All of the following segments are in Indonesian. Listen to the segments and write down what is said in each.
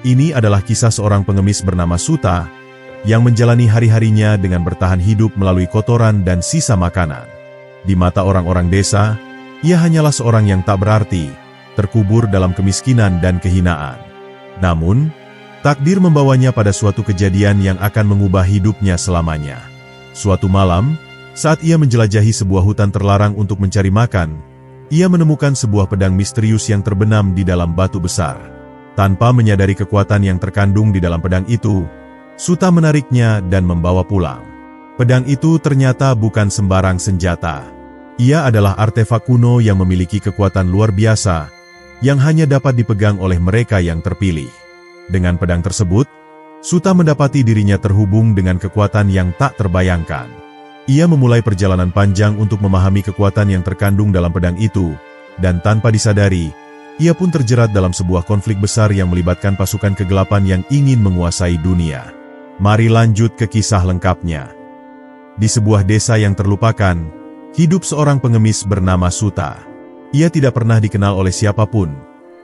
Ini adalah kisah seorang pengemis bernama Suta, yang menjalani hari-harinya dengan bertahan hidup melalui kotoran dan sisa makanan. Di mata orang-orang desa, ia hanyalah seorang yang tak berarti, terkubur dalam kemiskinan dan kehinaan. Namun, takdir membawanya pada suatu kejadian yang akan mengubah hidupnya selamanya. Suatu malam, saat ia menjelajahi sebuah hutan terlarang untuk mencari makan, ia menemukan sebuah pedang misterius yang terbenam di dalam batu besar. Tanpa menyadari kekuatan yang terkandung di dalam pedang itu, Suta menariknya dan membawa pulang. Pedang itu ternyata bukan sembarang senjata. Ia adalah artefak kuno yang memiliki kekuatan luar biasa, yang hanya dapat dipegang oleh mereka yang terpilih. Dengan pedang tersebut, Suta mendapati dirinya terhubung dengan kekuatan yang tak terbayangkan. Ia memulai perjalanan panjang untuk memahami kekuatan yang terkandung dalam pedang itu, dan tanpa disadari, ia pun terjerat dalam sebuah konflik besar yang melibatkan pasukan kegelapan yang ingin menguasai dunia. Mari lanjut ke kisah lengkapnya. Di sebuah desa yang terlupakan, hidup seorang pengemis bernama Suta. Ia tidak pernah dikenal oleh siapapun,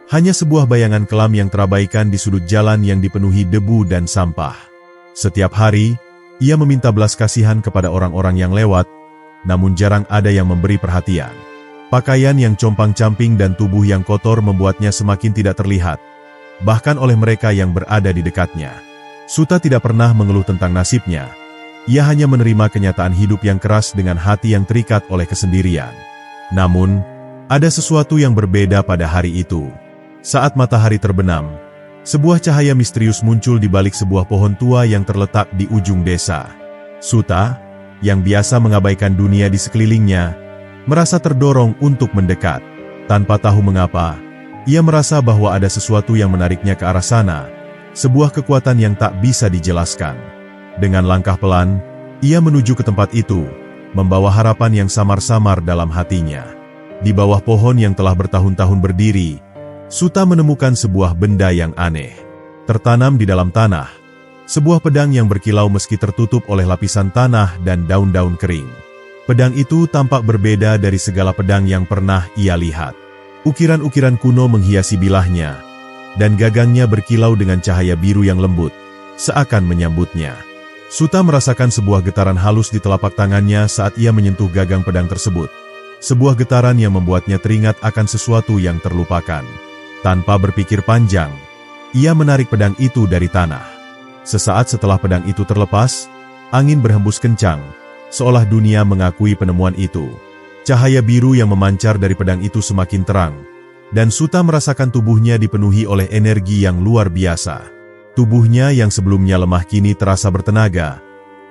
hanya sebuah bayangan kelam yang terabaikan di sudut jalan yang dipenuhi debu dan sampah. Setiap hari, ia meminta belas kasihan kepada orang-orang yang lewat, namun jarang ada yang memberi perhatian. Pakaian yang compang-camping dan tubuh yang kotor membuatnya semakin tidak terlihat, bahkan oleh mereka yang berada di dekatnya. Suta tidak pernah mengeluh tentang nasibnya. Ia hanya menerima kenyataan hidup yang keras dengan hati yang terikat oleh kesendirian. Namun, ada sesuatu yang berbeda pada hari itu. Saat matahari terbenam, sebuah cahaya misterius muncul di balik sebuah pohon tua yang terletak di ujung desa. Suta, yang biasa mengabaikan dunia di sekelilingnya, merasa terdorong untuk mendekat. Tanpa tahu mengapa, ia merasa bahwa ada sesuatu yang menariknya ke arah sana, sebuah kekuatan yang tak bisa dijelaskan. Dengan langkah pelan, ia menuju ke tempat itu, membawa harapan yang samar-samar dalam hatinya. Di bawah pohon yang telah bertahun-tahun berdiri, Suta menemukan sebuah benda yang aneh. Tertanam di dalam tanah, sebuah pedang yang berkilau meski tertutup oleh lapisan tanah dan daun-daun kering. Pedang itu tampak berbeda dari segala pedang yang pernah ia lihat. Ukiran-ukiran kuno menghiasi bilahnya, dan gagangnya berkilau dengan cahaya biru yang lembut, seakan menyambutnya. Suta merasakan sebuah getaran halus di telapak tangannya saat ia menyentuh gagang pedang tersebut. Sebuah getaran yang membuatnya teringat akan sesuatu yang terlupakan. Tanpa berpikir panjang, ia menarik pedang itu dari tanah. Sesaat setelah pedang itu terlepas, angin berhembus kencang, seolah dunia mengakui penemuan itu. Cahaya biru yang memancar dari pedang itu semakin terang, dan Suta merasakan tubuhnya dipenuhi oleh energi yang luar biasa. Tubuhnya yang sebelumnya lemah kini terasa bertenaga,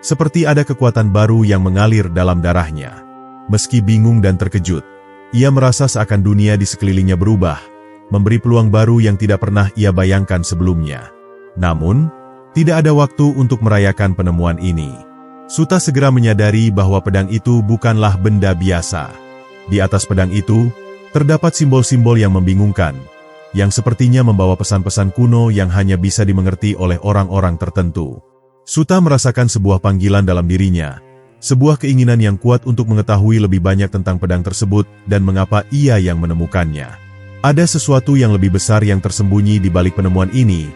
seperti ada kekuatan baru yang mengalir dalam darahnya. Meski bingung dan terkejut, ia merasa seakan dunia di sekelilingnya berubah, memberi peluang baru yang tidak pernah ia bayangkan sebelumnya. Namun, tidak ada waktu untuk merayakan penemuan ini. Suta segera menyadari bahwa pedang itu bukanlah benda biasa. Di atas pedang itu, terdapat simbol-simbol yang membingungkan, yang sepertinya membawa pesan-pesan kuno yang hanya bisa dimengerti oleh orang-orang tertentu. Suta merasakan sebuah panggilan dalam dirinya, sebuah keinginan yang kuat untuk mengetahui lebih banyak tentang pedang tersebut dan mengapa ia yang menemukannya. Ada sesuatu yang lebih besar yang tersembunyi di balik penemuan ini,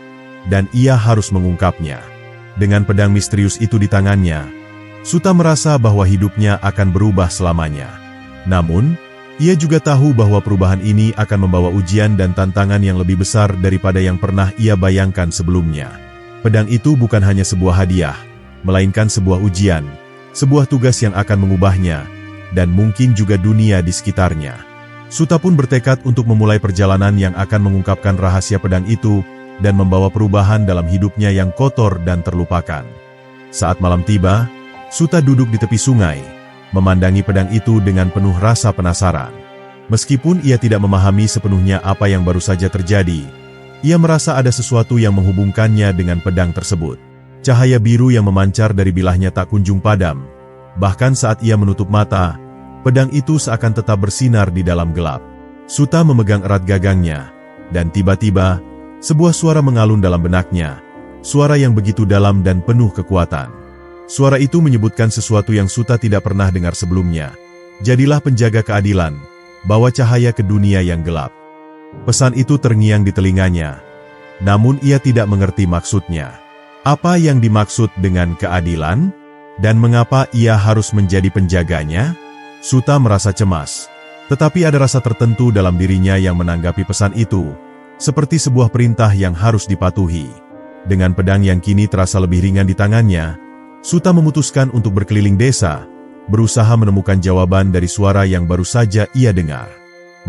dan ia harus mengungkapnya. Dengan pedang misterius itu di tangannya, Suta merasa bahwa hidupnya akan berubah selamanya. Namun, ia juga tahu bahwa perubahan ini akan membawa ujian dan tantangan yang lebih besar daripada yang pernah ia bayangkan sebelumnya. Pedang itu bukan hanya sebuah hadiah, melainkan sebuah ujian, sebuah tugas yang akan mengubahnya, dan mungkin juga dunia di sekitarnya. Suta pun bertekad untuk memulai perjalanan yang akan mengungkapkan rahasia pedang itu, dan membawa perubahan dalam hidupnya yang kotor dan terlupakan. Saat malam tiba, Suta duduk di tepi sungai, memandangi pedang itu dengan penuh rasa penasaran. Meskipun ia tidak memahami sepenuhnya apa yang baru saja terjadi, ia merasa ada sesuatu yang menghubungkannya dengan pedang tersebut. Cahaya biru yang memancar dari bilahnya tak kunjung padam. Bahkan saat ia menutup mata, pedang itu seakan tetap bersinar di dalam gelap. Suta memegang erat gagangnya, dan tiba-tiba, sebuah suara mengalun dalam benaknya, suara yang begitu dalam dan penuh kekuatan. Suara itu menyebutkan sesuatu yang Suta tidak pernah dengar sebelumnya. Jadilah penjaga keadilan, bawa cahaya ke dunia yang gelap. Pesan itu terngiang di telinganya. Namun ia tidak mengerti maksudnya. Apa yang dimaksud dengan keadilan? Dan mengapa ia harus menjadi penjaganya? Suta merasa cemas. Tetapi ada rasa tertentu dalam dirinya yang menanggapi pesan itu, seperti sebuah perintah yang harus dipatuhi. Dengan pedang yang kini terasa lebih ringan di tangannya, Suta memutuskan untuk berkeliling desa, berusaha menemukan jawaban dari suara yang baru saja ia dengar.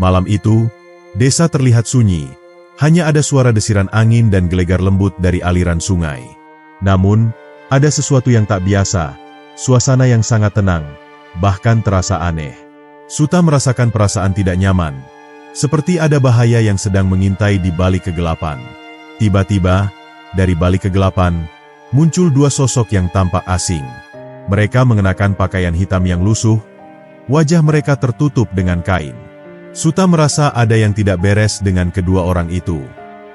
Malam itu, desa terlihat sunyi. Hanya ada suara desiran angin dan gelegar lembut dari aliran sungai. Namun, ada sesuatu yang tak biasa, suasana yang sangat tenang, bahkan terasa aneh. Suta merasakan perasaan tidak nyaman, seperti ada bahaya yang sedang mengintai di balik kegelapan. Tiba-tiba, dari balik kegelapan, muncul dua sosok yang tampak asing. Mereka mengenakan pakaian hitam yang lusuh, wajah mereka tertutup dengan kain. Suta merasa ada yang tidak beres dengan kedua orang itu.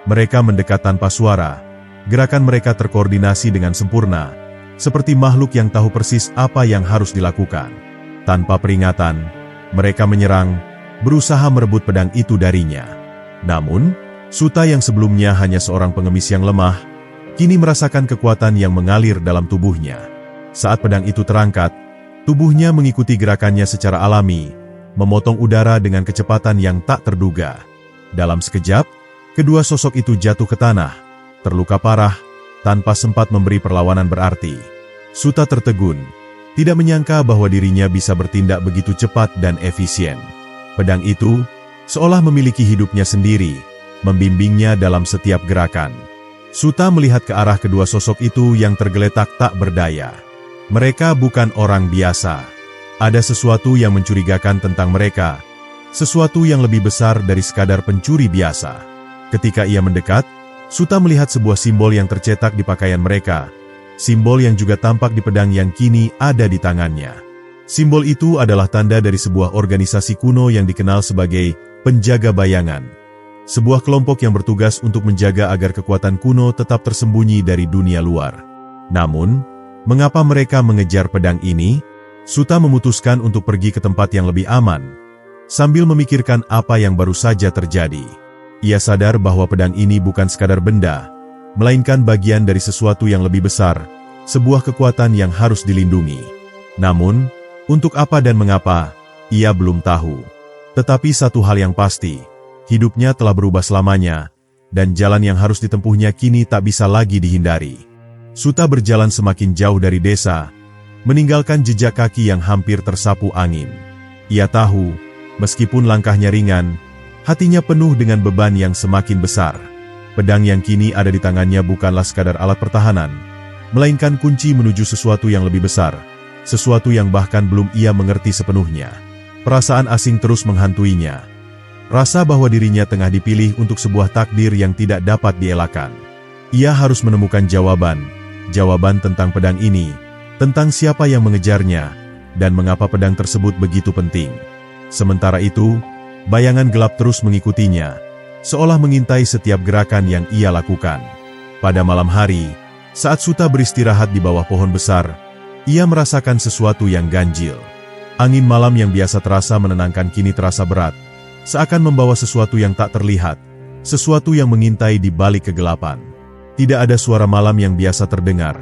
Mereka mendekat tanpa suara, gerakan mereka terkoordinasi dengan sempurna, seperti makhluk yang tahu persis apa yang harus dilakukan. Tanpa peringatan, mereka menyerang, berusaha merebut pedang itu darinya. Namun, Suta yang sebelumnya hanya seorang pengemis yang lemah, kini merasakan kekuatan yang mengalir dalam tubuhnya. Saat pedang itu terangkat, tubuhnya mengikuti gerakannya secara alami, memotong udara dengan kecepatan yang tak terduga. Dalam sekejap, kedua sosok itu jatuh ke tanah, terluka parah, tanpa sempat memberi perlawanan berarti. Suta tertegun, tidak menyangka bahwa dirinya bisa bertindak begitu cepat dan efisien. Pedang itu seolah memiliki hidupnya sendiri, membimbingnya dalam setiap gerakan. Suta melihat ke arah kedua sosok itu yang tergeletak tak berdaya. Mereka bukan orang biasa. Ada sesuatu yang mencurigakan tentang mereka, sesuatu yang lebih besar dari sekadar pencuri biasa. Ketika ia mendekat, Suta melihat sebuah simbol yang tercetak di pakaian mereka, simbol yang juga tampak di pedang yang kini ada di tangannya. Simbol itu adalah tanda dari sebuah organisasi kuno yang dikenal sebagai penjaga bayangan. Sebuah kelompok yang bertugas untuk menjaga agar kekuatan kuno tetap tersembunyi dari dunia luar. Namun, mengapa mereka mengejar pedang ini? Suta memutuskan untuk pergi ke tempat yang lebih aman, sambil memikirkan apa yang baru saja terjadi. Ia sadar bahwa pedang ini bukan sekadar benda, melainkan bagian dari sesuatu yang lebih besar, sebuah kekuatan yang harus dilindungi. Namun, untuk apa dan mengapa, ia belum tahu. Tetapi satu hal yang pasti, hidupnya telah berubah selamanya, dan jalan yang harus ditempuhnya kini tak bisa lagi dihindari. Suta berjalan semakin jauh dari desa, meninggalkan jejak kaki yang hampir tersapu angin. Ia tahu, meskipun langkahnya ringan, hatinya penuh dengan beban yang semakin besar. Pedang yang kini ada di tangannya bukanlah sekadar alat pertahanan, melainkan kunci menuju sesuatu yang lebih besar, sesuatu yang bahkan belum ia mengerti sepenuhnya. Perasaan asing terus menghantuinya. Rasa bahwa dirinya tengah dipilih untuk sebuah takdir yang tidak dapat dielakkan. Ia harus menemukan jawaban tentang pedang ini, tentang siapa yang mengejarnya, dan mengapa pedang tersebut begitu penting. Sementara itu, bayangan gelap terus mengikutinya, seolah mengintai setiap gerakan yang ia lakukan. Pada malam hari, saat Suta beristirahat di bawah pohon besar, ia merasakan sesuatu yang ganjil. Angin malam yang biasa terasa menenangkan kini terasa berat, seakan membawa sesuatu yang tak terlihat, sesuatu yang mengintai di balik kegelapan. Tidak ada suara malam yang biasa terdengar,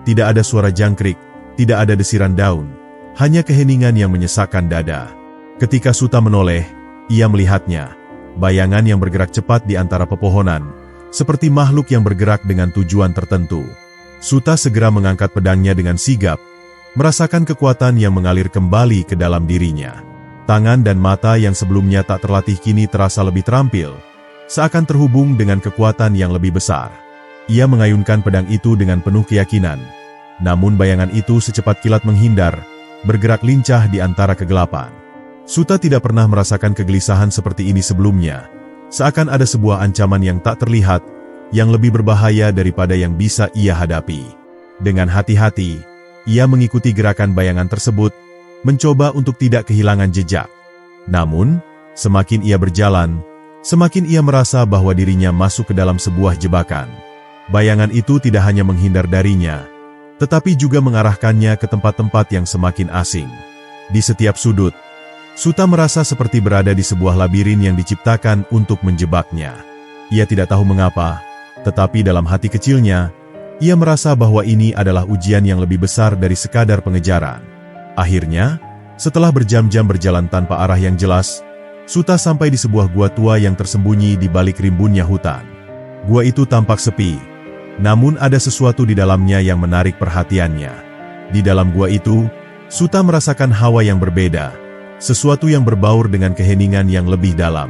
tidak ada suara jangkrik, tidak ada desiran daun, hanya keheningan yang menyesakkan dada. Ketika Suta menoleh, ia melihatnya, bayangan yang bergerak cepat di antara pepohonan, seperti makhluk yang bergerak dengan tujuan tertentu. Suta segera mengangkat pedangnya dengan sigap, merasakan kekuatan yang mengalir kembali ke dalam dirinya. Tangan dan mata yang sebelumnya tak terlatih kini terasa lebih terampil, seakan terhubung dengan kekuatan yang lebih besar. Ia mengayunkan pedang itu dengan penuh keyakinan. Namun bayangan itu secepat kilat menghindar, bergerak lincah di antara kegelapan. Suta tidak pernah merasakan kegelisahan seperti ini sebelumnya, seakan ada sebuah ancaman yang tak terlihat, yang lebih berbahaya daripada yang bisa ia hadapi. Dengan hati-hati, ia mengikuti gerakan bayangan tersebut, mencoba untuk tidak kehilangan jejak. Namun, semakin ia berjalan, semakin ia merasa bahwa dirinya masuk ke dalam sebuah jebakan. Bayangan itu tidak hanya menghindar darinya, tetapi juga mengarahkannya ke tempat-tempat yang semakin asing. Di setiap sudut, Suta merasa seperti berada di sebuah labirin yang diciptakan untuk menjebaknya. Ia tidak tahu mengapa, Tetapi dalam hati kecilnya, ia merasa bahwa ini adalah ujian yang lebih besar dari sekadar pengejaran. Akhirnya, setelah berjam-jam berjalan tanpa arah yang jelas, Suta sampai di sebuah gua tua yang tersembunyi di balik rimbunnya hutan. Gua itu tampak sepi, namun ada sesuatu di dalamnya yang menarik perhatiannya. Di dalam gua itu, Suta merasakan hawa yang berbeda, sesuatu yang berbaur dengan keheningan yang lebih dalam.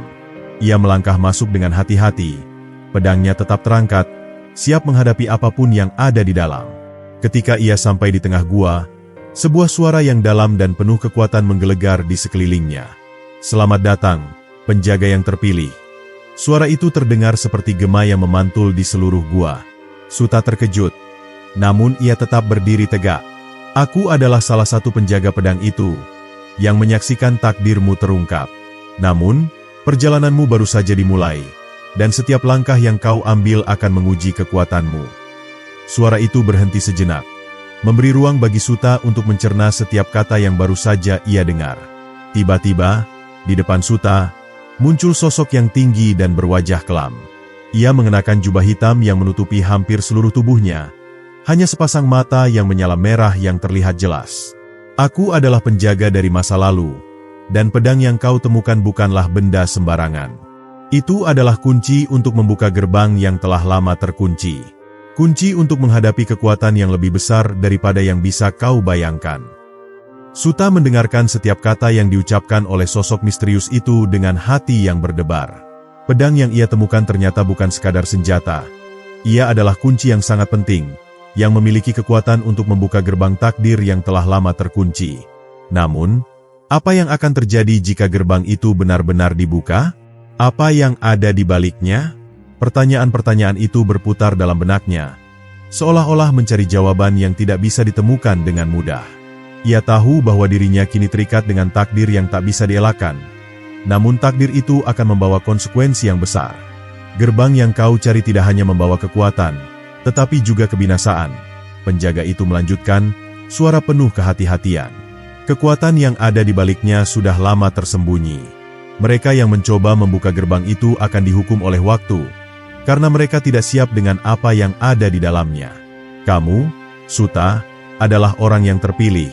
Ia melangkah masuk dengan hati-hati, pedangnya tetap terangkat, siap menghadapi apapun yang ada di dalam. Ketika ia sampai di tengah gua, sebuah suara yang dalam dan penuh kekuatan menggelegar di sekelilingnya. "Selamat datang, penjaga yang terpilih." Suara itu terdengar seperti gema yang memantul di seluruh gua. Suta terkejut, namun ia tetap berdiri tegak. "Aku adalah salah satu penjaga pedang itu, yang menyaksikan takdirmu terungkap. Namun, perjalananmu baru saja dimulai, dan setiap langkah yang kau ambil akan menguji kekuatanmu." Suara itu berhenti sejenak, memberi ruang bagi Suta untuk mencerna setiap kata yang baru saja ia dengar. Tiba-tiba, di depan Suta, muncul sosok yang tinggi dan berwajah kelam. Ia mengenakan jubah hitam yang menutupi hampir seluruh tubuhnya, hanya sepasang mata yang menyala merah yang terlihat jelas. "Aku adalah penjaga dari masa lalu, dan pedang yang kau temukan bukanlah benda sembarangan. Itu adalah kunci untuk membuka gerbang yang telah lama terkunci. Kunci untuk menghadapi kekuatan yang lebih besar daripada yang bisa kau bayangkan." Suta mendengarkan setiap kata yang diucapkan oleh sosok misterius itu dengan hati yang berdebar. Pedang yang ia temukan ternyata bukan sekadar senjata. Ia adalah kunci yang sangat penting, yang memiliki kekuatan untuk membuka gerbang takdir yang telah lama terkunci. Namun, apa yang akan terjadi jika gerbang itu benar-benar dibuka? Apa yang ada di baliknya? Pertanyaan-pertanyaan itu berputar dalam benaknya, seolah-olah mencari jawaban yang tidak bisa ditemukan dengan mudah. Ia tahu bahwa dirinya kini terikat dengan takdir yang tak bisa dielakkan. Namun takdir itu akan membawa konsekuensi yang besar. "Gerbang yang kau cari tidak hanya membawa kekuatan, tetapi juga kebinasaan," penjaga itu melanjutkan, suara penuh kehati-hatian. "Kekuatan yang ada di baliknya sudah lama tersembunyi. Mereka yang mencoba membuka gerbang itu akan dihukum oleh waktu, karena mereka tidak siap dengan apa yang ada di dalamnya. Kamu, Suta, adalah orang yang terpilih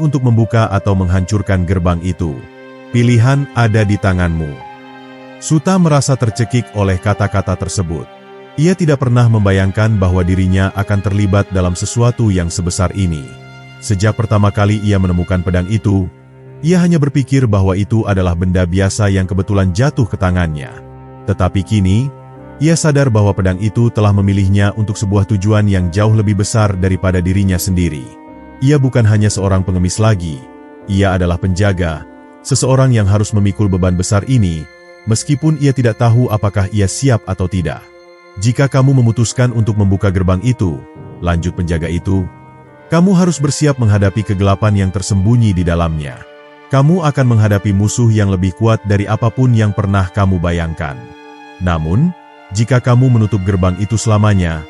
untuk membuka atau menghancurkan gerbang itu. Pilihan ada di tanganmu." Suta merasa tercekik oleh kata-kata tersebut. Ia tidak pernah membayangkan bahwa dirinya akan terlibat dalam sesuatu yang sebesar ini. Sejak pertama kali ia menemukan pedang itu, ia hanya berpikir bahwa itu adalah benda biasa yang kebetulan jatuh ke tangannya. Tetapi kini, ia sadar bahwa pedang itu telah memilihnya untuk sebuah tujuan yang jauh lebih besar daripada dirinya sendiri. Ia bukan hanya seorang pengemis lagi, ia adalah penjaga, seseorang yang harus memikul beban besar ini, meskipun ia tidak tahu apakah ia siap atau tidak. "Jika kamu memutuskan untuk membuka gerbang itu," lanjut penjaga itu, "kamu harus bersiap menghadapi kegelapan yang tersembunyi di dalamnya. Kamu akan menghadapi musuh yang lebih kuat dari apapun yang pernah kamu bayangkan. Namun, jika kamu menutup gerbang itu selamanya,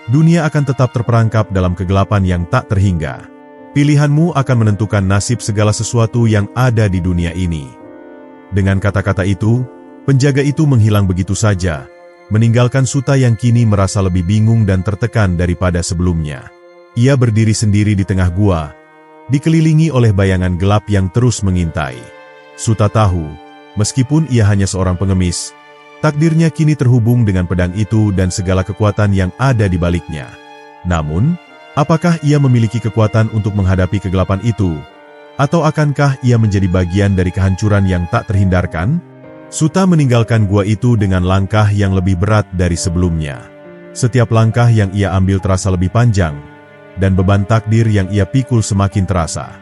dunia akan tetap terperangkap dalam kegelapan yang tak terhingga. Pilihanmu akan menentukan nasib segala sesuatu yang ada di dunia ini." Dengan kata-kata itu, penjaga itu menghilang begitu saja, meninggalkan Suta yang kini merasa lebih bingung dan tertekan daripada sebelumnya. Ia berdiri sendiri di tengah gua, dikelilingi oleh bayangan gelap yang terus mengintai. Suta tahu, meskipun ia hanya seorang pengemis, takdirnya kini terhubung dengan pedang itu dan segala kekuatan yang ada di baliknya. Namun, apakah ia memiliki kekuatan untuk menghadapi kegelapan itu? Atau akankah ia menjadi bagian dari kehancuran yang tak terhindarkan? Suta meninggalkan gua itu dengan langkah yang lebih berat dari sebelumnya. Setiap langkah yang ia ambil terasa lebih panjang, dan beban takdir yang ia pikul semakin terasa.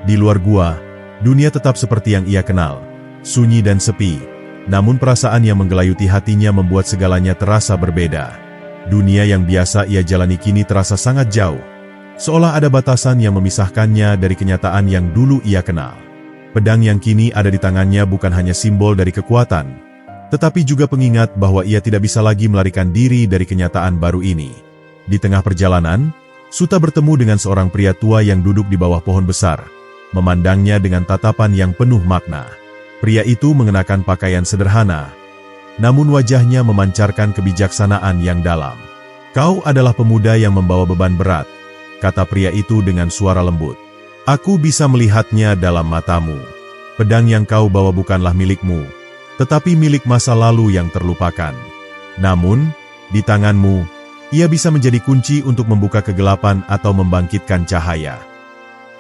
Di luar gua, dunia tetap seperti yang ia kenal, sunyi dan sepi, namun perasaan yang menggelayuti hatinya membuat segalanya terasa berbeda. Dunia yang biasa ia jalani kini terasa sangat jauh, seolah ada batasan yang memisahkannya dari kenyataan yang dulu ia kenal. Pedang yang kini ada di tangannya bukan hanya simbol dari kekuatan, tetapi juga pengingat bahwa ia tidak bisa lagi melarikan diri dari kenyataan baru ini. Di tengah perjalanan, Suta bertemu dengan seorang pria tua yang duduk di bawah pohon besar, memandangnya dengan tatapan yang penuh makna. Pria itu mengenakan pakaian sederhana, namun wajahnya memancarkan kebijaksanaan yang dalam. "Kau adalah pemuda yang membawa beban berat," kata pria itu dengan suara lembut. "Aku bisa melihatnya dalam matamu. Pedang yang kau bawa bukanlah milikmu, tetapi milik masa lalu yang terlupakan. Namun, di tanganmu, ia bisa menjadi kunci untuk membuka kegelapan atau membangkitkan cahaya."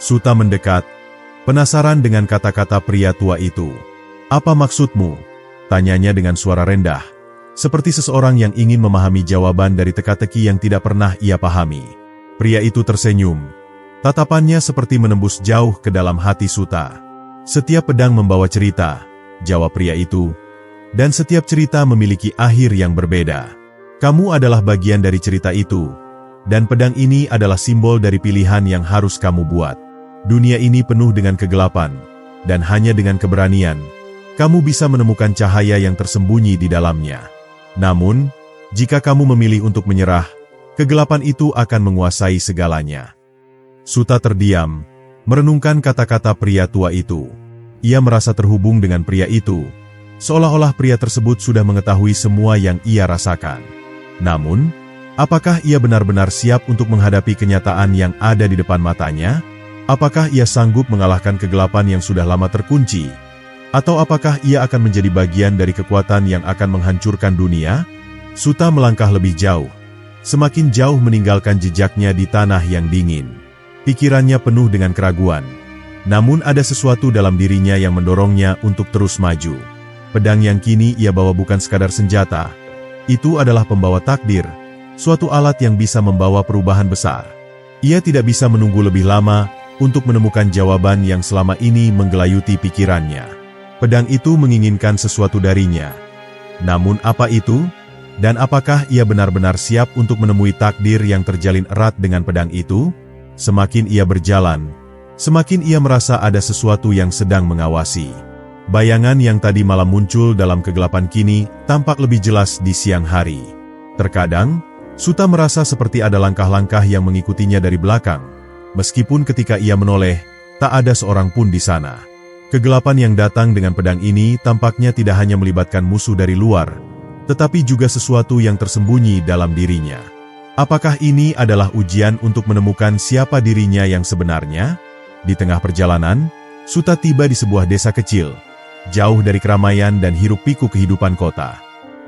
Suta mendekat, penasaran dengan kata-kata pria tua itu. "Apa maksudmu?" tanyanya dengan suara rendah, seperti seseorang yang ingin memahami jawaban dari teka-teki yang tidak pernah ia pahami. Pria itu tersenyum. Tatapannya seperti menembus jauh ke dalam hati Suta. "Setiap pedang membawa cerita," jawab pria itu, "dan setiap cerita memiliki akhir yang berbeda. Kamu adalah bagian dari cerita itu, dan pedang ini adalah simbol dari pilihan yang harus kamu buat. Dunia ini penuh dengan kegelapan, dan hanya dengan keberanian, kamu bisa menemukan cahaya yang tersembunyi di dalamnya. Namun, jika kamu memilih untuk menyerah, kegelapan itu akan menguasai segalanya." Suta terdiam, merenungkan kata-kata pria tua itu. Ia merasa terhubung dengan pria itu, seolah-olah pria tersebut sudah mengetahui semua yang ia rasakan. Namun, apakah ia benar-benar siap untuk menghadapi kenyataan yang ada di depan matanya? Apakah ia sanggup mengalahkan kegelapan yang sudah lama terkunci? Atau apakah ia akan menjadi bagian dari kekuatan yang akan menghancurkan dunia? Suta melangkah lebih jauh, semakin jauh meninggalkan jejaknya di tanah yang dingin. Pikirannya penuh dengan keraguan. Namun ada sesuatu dalam dirinya yang mendorongnya untuk terus maju. Pedang yang kini ia bawa bukan sekadar senjata. Itu adalah pembawa takdir, suatu alat yang bisa membawa perubahan besar. Ia tidak bisa menunggu lebih lama untuk menemukan jawaban yang selama ini menggelayuti pikirannya. Pedang itu menginginkan sesuatu darinya. Namun apa itu? Dan apakah ia benar-benar siap untuk menemui takdir yang terjalin erat dengan pedang itu? Semakin ia berjalan, semakin ia merasa ada sesuatu yang sedang mengawasi. Bayangan yang tadi malam muncul dalam kegelapan kini tampak lebih jelas di siang hari. Terkadang, Suta merasa seperti ada langkah-langkah yang mengikutinya dari belakang. Meskipun ketika ia menoleh, tak ada seorang pun di sana. Kegelapan yang datang dengan pedang ini tampaknya tidak hanya melibatkan musuh dari luar, tetapi juga sesuatu yang tersembunyi dalam dirinya. Apakah ini adalah ujian untuk menemukan siapa dirinya yang sebenarnya? Di tengah perjalanan, Suta tiba di sebuah desa kecil, jauh dari keramaian dan hiruk-pikuk kehidupan kota.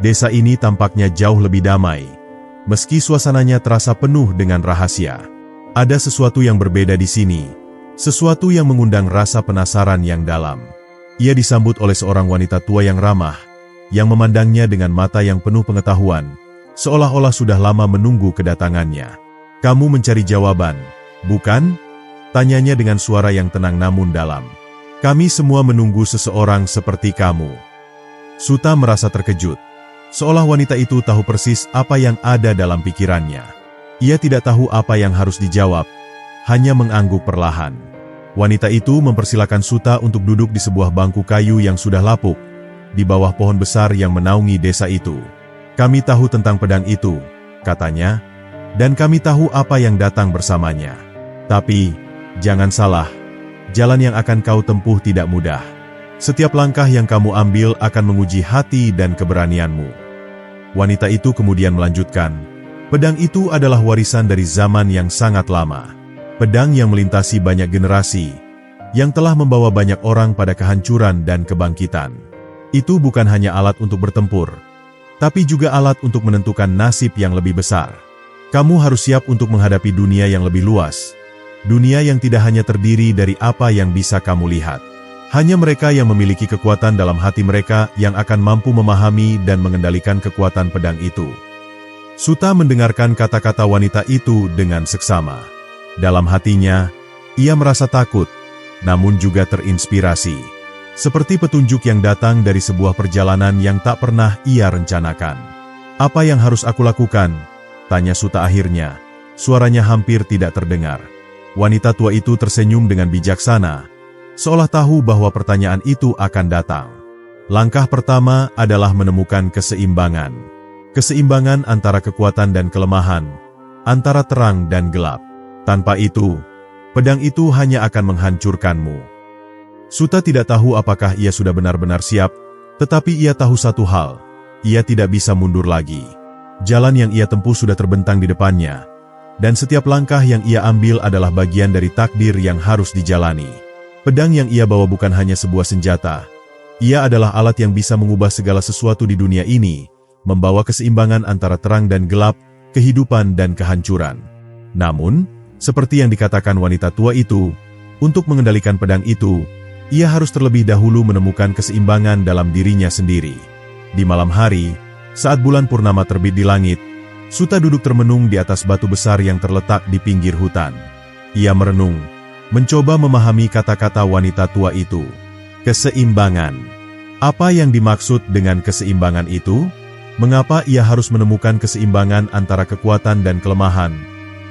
Desa ini tampaknya jauh lebih damai, meski suasananya terasa penuh dengan rahasia. Ada sesuatu yang berbeda di sini, sesuatu yang mengundang rasa penasaran yang dalam. Ia disambut oleh seorang wanita tua yang ramah, yang memandangnya dengan mata yang penuh pengetahuan, seolah-olah sudah lama menunggu kedatangannya. "Kamu mencari jawaban, bukan?" tanyanya dengan suara yang tenang namun dalam. "Kami semua menunggu seseorang seperti kamu." Suta merasa terkejut, seolah wanita itu tahu persis apa yang ada dalam pikirannya. Ia tidak tahu apa yang harus dijawab, hanya mengangguk perlahan. Wanita itu mempersilakan Suta untuk duduk di sebuah bangku kayu yang sudah lapuk, di bawah pohon besar yang menaungi desa itu. "Kami tahu tentang pedang itu," katanya, "dan kami tahu apa yang datang bersamanya. Tapi, jangan salah, jalan yang akan kau tempuh tidak mudah. Setiap langkah yang kamu ambil akan menguji hati dan keberanianmu." Wanita itu kemudian melanjutkan, "Pedang itu adalah warisan dari zaman yang sangat lama. Pedang yang melintasi banyak generasi, yang telah membawa banyak orang pada kehancuran dan kebangkitan. Itu bukan hanya alat untuk bertempur, tapi juga alat untuk menentukan nasib yang lebih besar. Kamu harus siap untuk menghadapi dunia yang lebih luas. Dunia yang tidak hanya terdiri dari apa yang bisa kamu lihat. Hanya mereka yang memiliki kekuatan dalam hati mereka yang akan mampu memahami dan mengendalikan kekuatan pedang itu." Suta mendengarkan kata-kata wanita itu dengan seksama. Dalam hatinya, ia merasa takut, namun juga terinspirasi. Seperti petunjuk yang datang dari sebuah perjalanan yang tak pernah ia rencanakan. "Apa yang harus aku lakukan?" tanya Suta akhirnya. Suaranya hampir tidak terdengar. Wanita tua itu tersenyum dengan bijaksana, seolah tahu bahwa pertanyaan itu akan datang. "Langkah pertama adalah menemukan keseimbangan. Keseimbangan antara kekuatan dan kelemahan, antara terang dan gelap. Tanpa itu, pedang itu hanya akan menghancurkanmu." Suta tidak tahu apakah ia sudah benar-benar siap, tetapi ia tahu satu hal, ia tidak bisa mundur lagi. Jalan yang ia tempuh sudah terbentang di depannya, dan setiap langkah yang ia ambil adalah bagian dari takdir yang harus dijalani. Pedang yang ia bawa bukan hanya sebuah senjata. Ia adalah alat yang bisa mengubah segala sesuatu di dunia ini, membawa keseimbangan antara terang dan gelap, kehidupan dan kehancuran. Namun, seperti yang dikatakan wanita tua itu, untuk mengendalikan pedang itu, ia harus terlebih dahulu menemukan keseimbangan dalam dirinya sendiri. Di malam hari, saat bulan purnama terbit di langit, Suta duduk termenung di atas batu besar yang terletak di pinggir hutan. Ia merenung, mencoba memahami kata-kata wanita tua itu. Keseimbangan. Apa yang dimaksud dengan keseimbangan itu? Mengapa ia harus menemukan keseimbangan antara kekuatan dan kelemahan,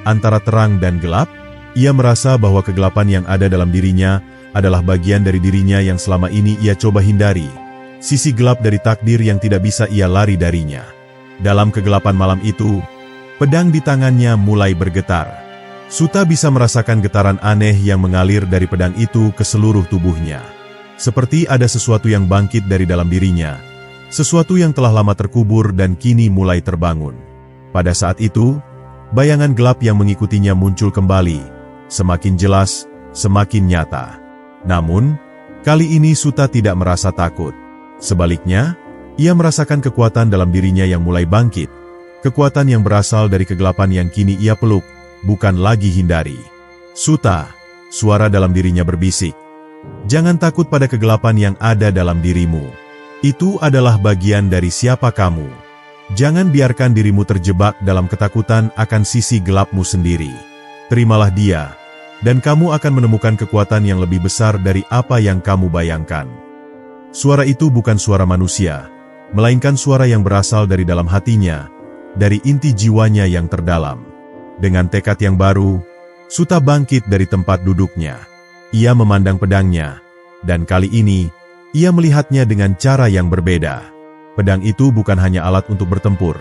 antara terang dan gelap? Ia merasa bahwa kegelapan yang ada dalam dirinya adalah bagian dari dirinya yang selama ini ia coba hindari, sisi gelap dari takdir yang tidak bisa ia lari darinya. Dalam kegelapan malam itu, pedang di tangannya mulai bergetar. Suta bisa merasakan getaran aneh yang mengalir dari pedang itu ke seluruh tubuhnya. Seperti ada sesuatu yang bangkit dari dalam dirinya, sesuatu yang telah lama terkubur dan kini mulai terbangun. Pada saat itu, bayangan gelap yang mengikutinya muncul kembali, semakin jelas, semakin nyata. Namun, kali ini Suta tidak merasa takut. Sebaliknya, ia merasakan kekuatan dalam dirinya yang mulai bangkit, kekuatan yang berasal dari kegelapan yang kini ia peluk, bukan lagi hindari. Suta, suara dalam dirinya berbisik. Jangan takut pada kegelapan yang ada dalam dirimu. Itu adalah bagian dari siapa kamu. Jangan biarkan dirimu terjebak dalam ketakutan akan sisi gelapmu sendiri. Terimalah dia, dan kamu akan menemukan kekuatan yang lebih besar dari apa yang kamu bayangkan. Suara itu bukan suara manusia, melainkan suara yang berasal dari dalam hatinya, dari inti jiwanya yang terdalam. Dengan tekad yang baru, Suta bangkit dari tempat duduknya. Ia memandang pedangnya, dan kali ini, ia melihatnya dengan cara yang berbeda. Pedang itu bukan hanya alat untuk bertempur,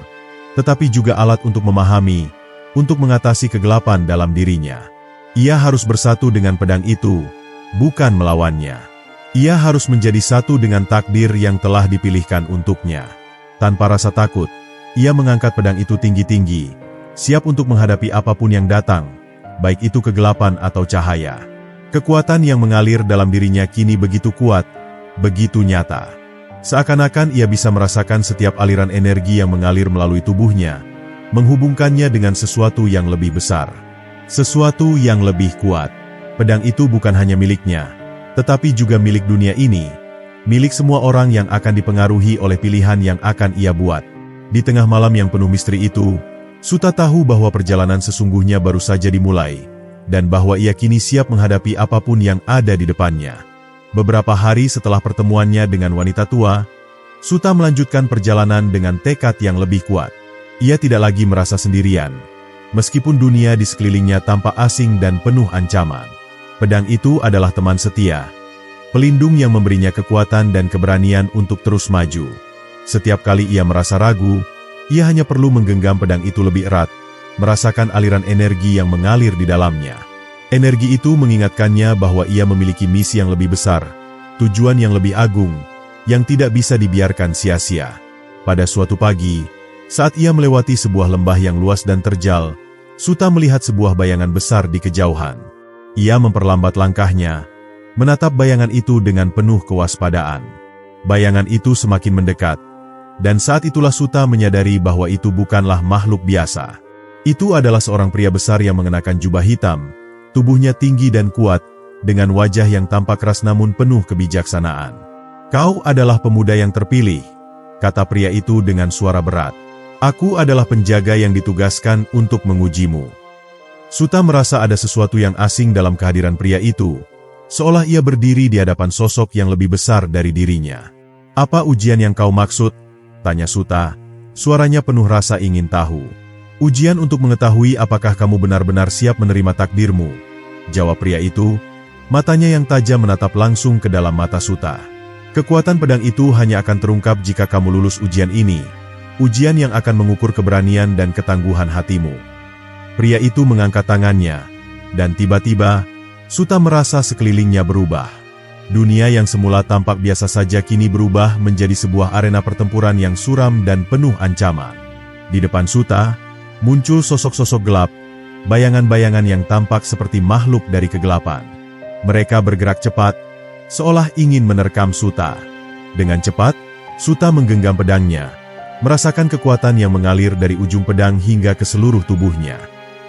tetapi juga alat untuk memahami, untuk mengatasi kegelapan dalam dirinya. Ia harus bersatu dengan pedang itu, bukan melawannya. Ia harus menjadi satu dengan takdir yang telah dipilihkan untuknya. Tanpa rasa takut, ia mengangkat pedang itu tinggi-tinggi, siap untuk menghadapi apapun yang datang, baik itu kegelapan atau cahaya. Kekuatan yang mengalir dalam dirinya kini begitu kuat, begitu nyata. Seakan-akan ia bisa merasakan setiap aliran energi yang mengalir melalui tubuhnya, menghubungkannya dengan sesuatu yang lebih besar, sesuatu yang lebih kuat. Pedang itu bukan hanya miliknya, tetapi juga milik dunia ini, milik semua orang yang akan dipengaruhi oleh pilihan yang akan ia buat. Di tengah malam yang penuh misteri itu, Suta tahu bahwa perjalanan sesungguhnya baru saja dimulai, dan bahwa ia kini siap menghadapi apapun yang ada di depannya. Beberapa hari setelah pertemuannya dengan wanita tua, Suta melanjutkan perjalanan dengan tekad yang lebih kuat. Ia tidak lagi merasa sendirian, meskipun dunia di sekelilingnya tampak asing dan penuh ancaman. Pedang itu adalah teman setia, pelindung yang memberinya kekuatan dan keberanian untuk terus maju. Setiap kali ia merasa ragu, ia hanya perlu menggenggam pedang itu lebih erat, merasakan aliran energi yang mengalir di dalamnya. Energi itu mengingatkannya bahwa ia memiliki misi yang lebih besar, tujuan yang lebih agung, yang tidak bisa dibiarkan sia-sia. Pada suatu pagi, saat ia melewati sebuah lembah yang luas dan terjal, Suta melihat sebuah bayangan besar di kejauhan. Ia memperlambat langkahnya, menatap bayangan itu dengan penuh kewaspadaan. Bayangan itu semakin mendekat, dan saat itulah Suta menyadari bahwa itu bukanlah makhluk biasa. Itu adalah seorang pria besar yang mengenakan jubah hitam, tubuhnya tinggi dan kuat, dengan wajah yang tampak keras namun penuh kebijaksanaan. "Kau adalah pemuda yang terpilih," kata pria itu dengan suara berat. "Aku adalah penjaga yang ditugaskan untuk mengujimu." Suta merasa ada sesuatu yang asing dalam kehadiran pria itu, seolah ia berdiri di hadapan sosok yang lebih besar dari dirinya. "Apa ujian yang kau maksud?" tanya Suta, suaranya penuh rasa ingin tahu. "Ujian untuk mengetahui apakah kamu benar-benar siap menerima takdirmu," jawab pria itu, matanya yang tajam menatap langsung ke dalam mata Suta. "Kekuatan pedang itu hanya akan terungkap jika kamu lulus ujian ini, ujian yang akan mengukur keberanian dan ketangguhan hatimu." Pria itu mengangkat tangannya, dan tiba-tiba, Suta merasa sekelilingnya berubah. Dunia yang semula tampak biasa saja kini berubah menjadi sebuah arena pertempuran yang suram dan penuh ancaman. Di depan Suta, muncul sosok-sosok gelap, bayangan-bayangan yang tampak seperti makhluk dari kegelapan. Mereka bergerak cepat, seolah ingin menerkam Suta. Dengan cepat, Suta menggenggam pedangnya, merasakan kekuatan yang mengalir dari ujung pedang hingga ke seluruh tubuhnya.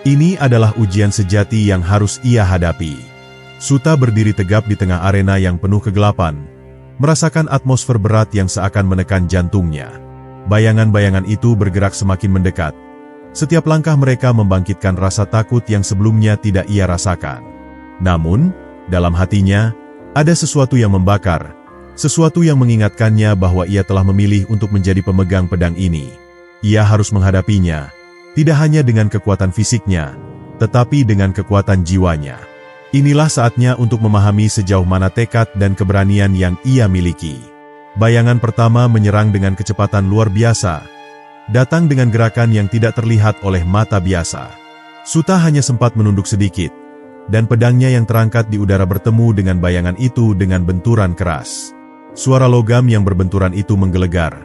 Ini adalah ujian sejati yang harus ia hadapi. Suta berdiri tegap di tengah arena yang penuh kegelapan, merasakan atmosfer berat yang seakan menekan jantungnya. Bayangan-bayangan itu bergerak semakin mendekat. Setiap langkah mereka membangkitkan rasa takut yang sebelumnya tidak ia rasakan. Namun, dalam hatinya, ada sesuatu yang membakar, sesuatu yang mengingatkannya bahwa ia telah memilih untuk menjadi pemegang pedang ini. Ia harus menghadapinya, tidak hanya dengan kekuatan fisiknya, tetapi dengan kekuatan jiwanya. Inilah saatnya untuk memahami sejauh mana tekad dan keberanian yang ia miliki. Bayangan pertama menyerang dengan kecepatan luar biasa, datang dengan gerakan yang tidak terlihat oleh mata biasa. Suta hanya sempat menunduk sedikit, dan pedangnya yang terangkat di udara bertemu dengan bayangan itu dengan benturan keras. Suara logam yang berbenturan itu menggelegar.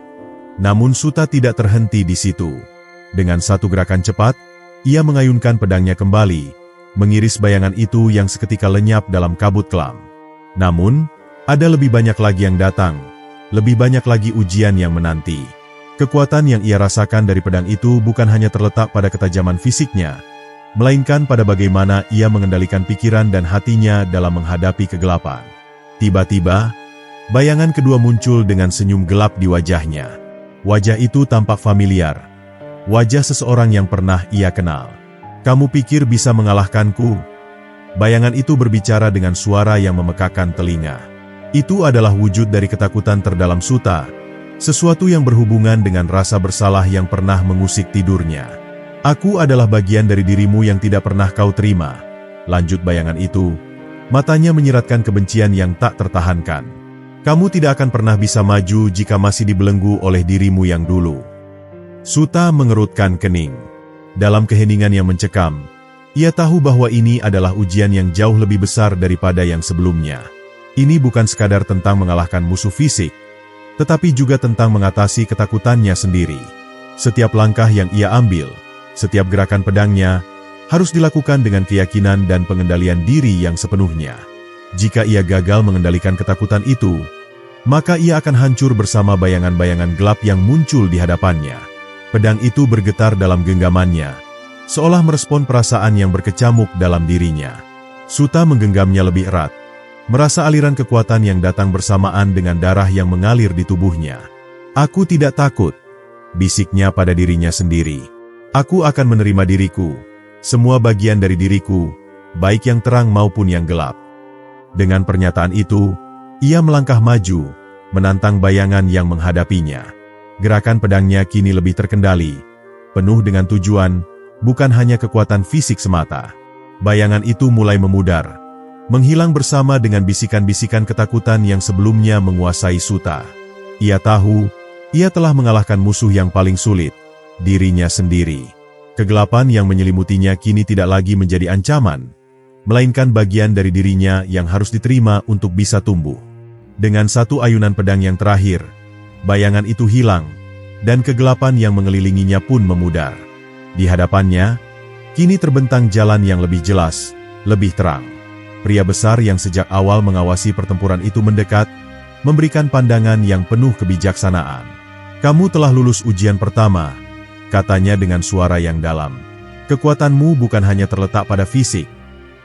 Namun Suta tidak terhenti di situ. Dengan satu gerakan cepat, ia mengayunkan pedangnya kembali, mengiris bayangan itu yang seketika lenyap dalam kabut kelam. Namun, ada lebih banyak lagi yang datang, lebih banyak lagi ujian yang menanti. Kekuatan yang ia rasakan dari pedang itu bukan hanya terletak pada ketajaman fisiknya, melainkan pada bagaimana ia mengendalikan pikiran dan hatinya dalam menghadapi kegelapan. Tiba-tiba, bayangan kedua muncul dengan senyum gelap di wajahnya. Wajah itu tampak familiar, wajah seseorang yang pernah ia kenal. "Kamu pikir bisa mengalahkanku?" Bayangan itu berbicara dengan suara yang memekakan telinga. Itu adalah wujud dari ketakutan terdalam Suta, sesuatu yang berhubungan dengan rasa bersalah yang pernah mengusik tidurnya. "Aku adalah bagian dari dirimu yang tidak pernah kau terima," lanjut bayangan itu. Matanya menyiratkan kebencian yang tak tertahankan. "Kamu tidak akan pernah bisa maju jika masih dibelenggu oleh dirimu yang dulu." Suta mengerutkan kening. Dalam keheningan yang mencekam, ia tahu bahwa ini adalah ujian yang jauh lebih besar daripada yang sebelumnya. Ini bukan sekadar tentang mengalahkan musuh fisik, tetapi juga tentang mengatasi ketakutannya sendiri. Setiap langkah yang ia ambil, setiap gerakan pedangnya, harus dilakukan dengan keyakinan dan pengendalian diri yang sepenuhnya. Jika ia gagal mengendalikan ketakutan itu, maka ia akan hancur bersama bayangan-bayangan gelap yang muncul di hadapannya. Pedang itu bergetar dalam genggamannya, seolah merespon perasaan yang berkecamuk dalam dirinya. Suta menggenggamnya lebih erat, merasa aliran kekuatan yang datang bersamaan dengan darah yang mengalir di tubuhnya. "Aku tidak takut," bisiknya pada dirinya sendiri. "Aku akan menerima diriku, semua bagian dari diriku, baik yang terang maupun yang gelap." Dengan pernyataan itu, ia melangkah maju, menantang bayangan yang menghadapinya. Gerakan pedangnya kini lebih terkendali, penuh dengan tujuan, bukan hanya kekuatan fisik semata. Bayangan itu mulai memudar, menghilang bersama dengan bisikan-bisikan ketakutan yang sebelumnya menguasai Suta. Ia tahu, ia telah mengalahkan musuh yang paling sulit, dirinya sendiri. Kegelapan yang menyelimutinya kini tidak lagi menjadi ancaman, melainkan bagian dari dirinya yang harus diterima untuk bisa tumbuh. Dengan satu ayunan pedang yang terakhir, bayangan itu hilang, dan kegelapan yang mengelilinginya pun memudar. Di hadapannya, kini terbentang jalan yang lebih jelas, lebih terang. Pria besar yang sejak awal mengawasi pertempuran itu mendekat, memberikan pandangan yang penuh kebijaksanaan. "Kamu telah lulus ujian pertama," katanya dengan suara yang dalam. "Kekuatanmu bukan hanya terletak pada fisik,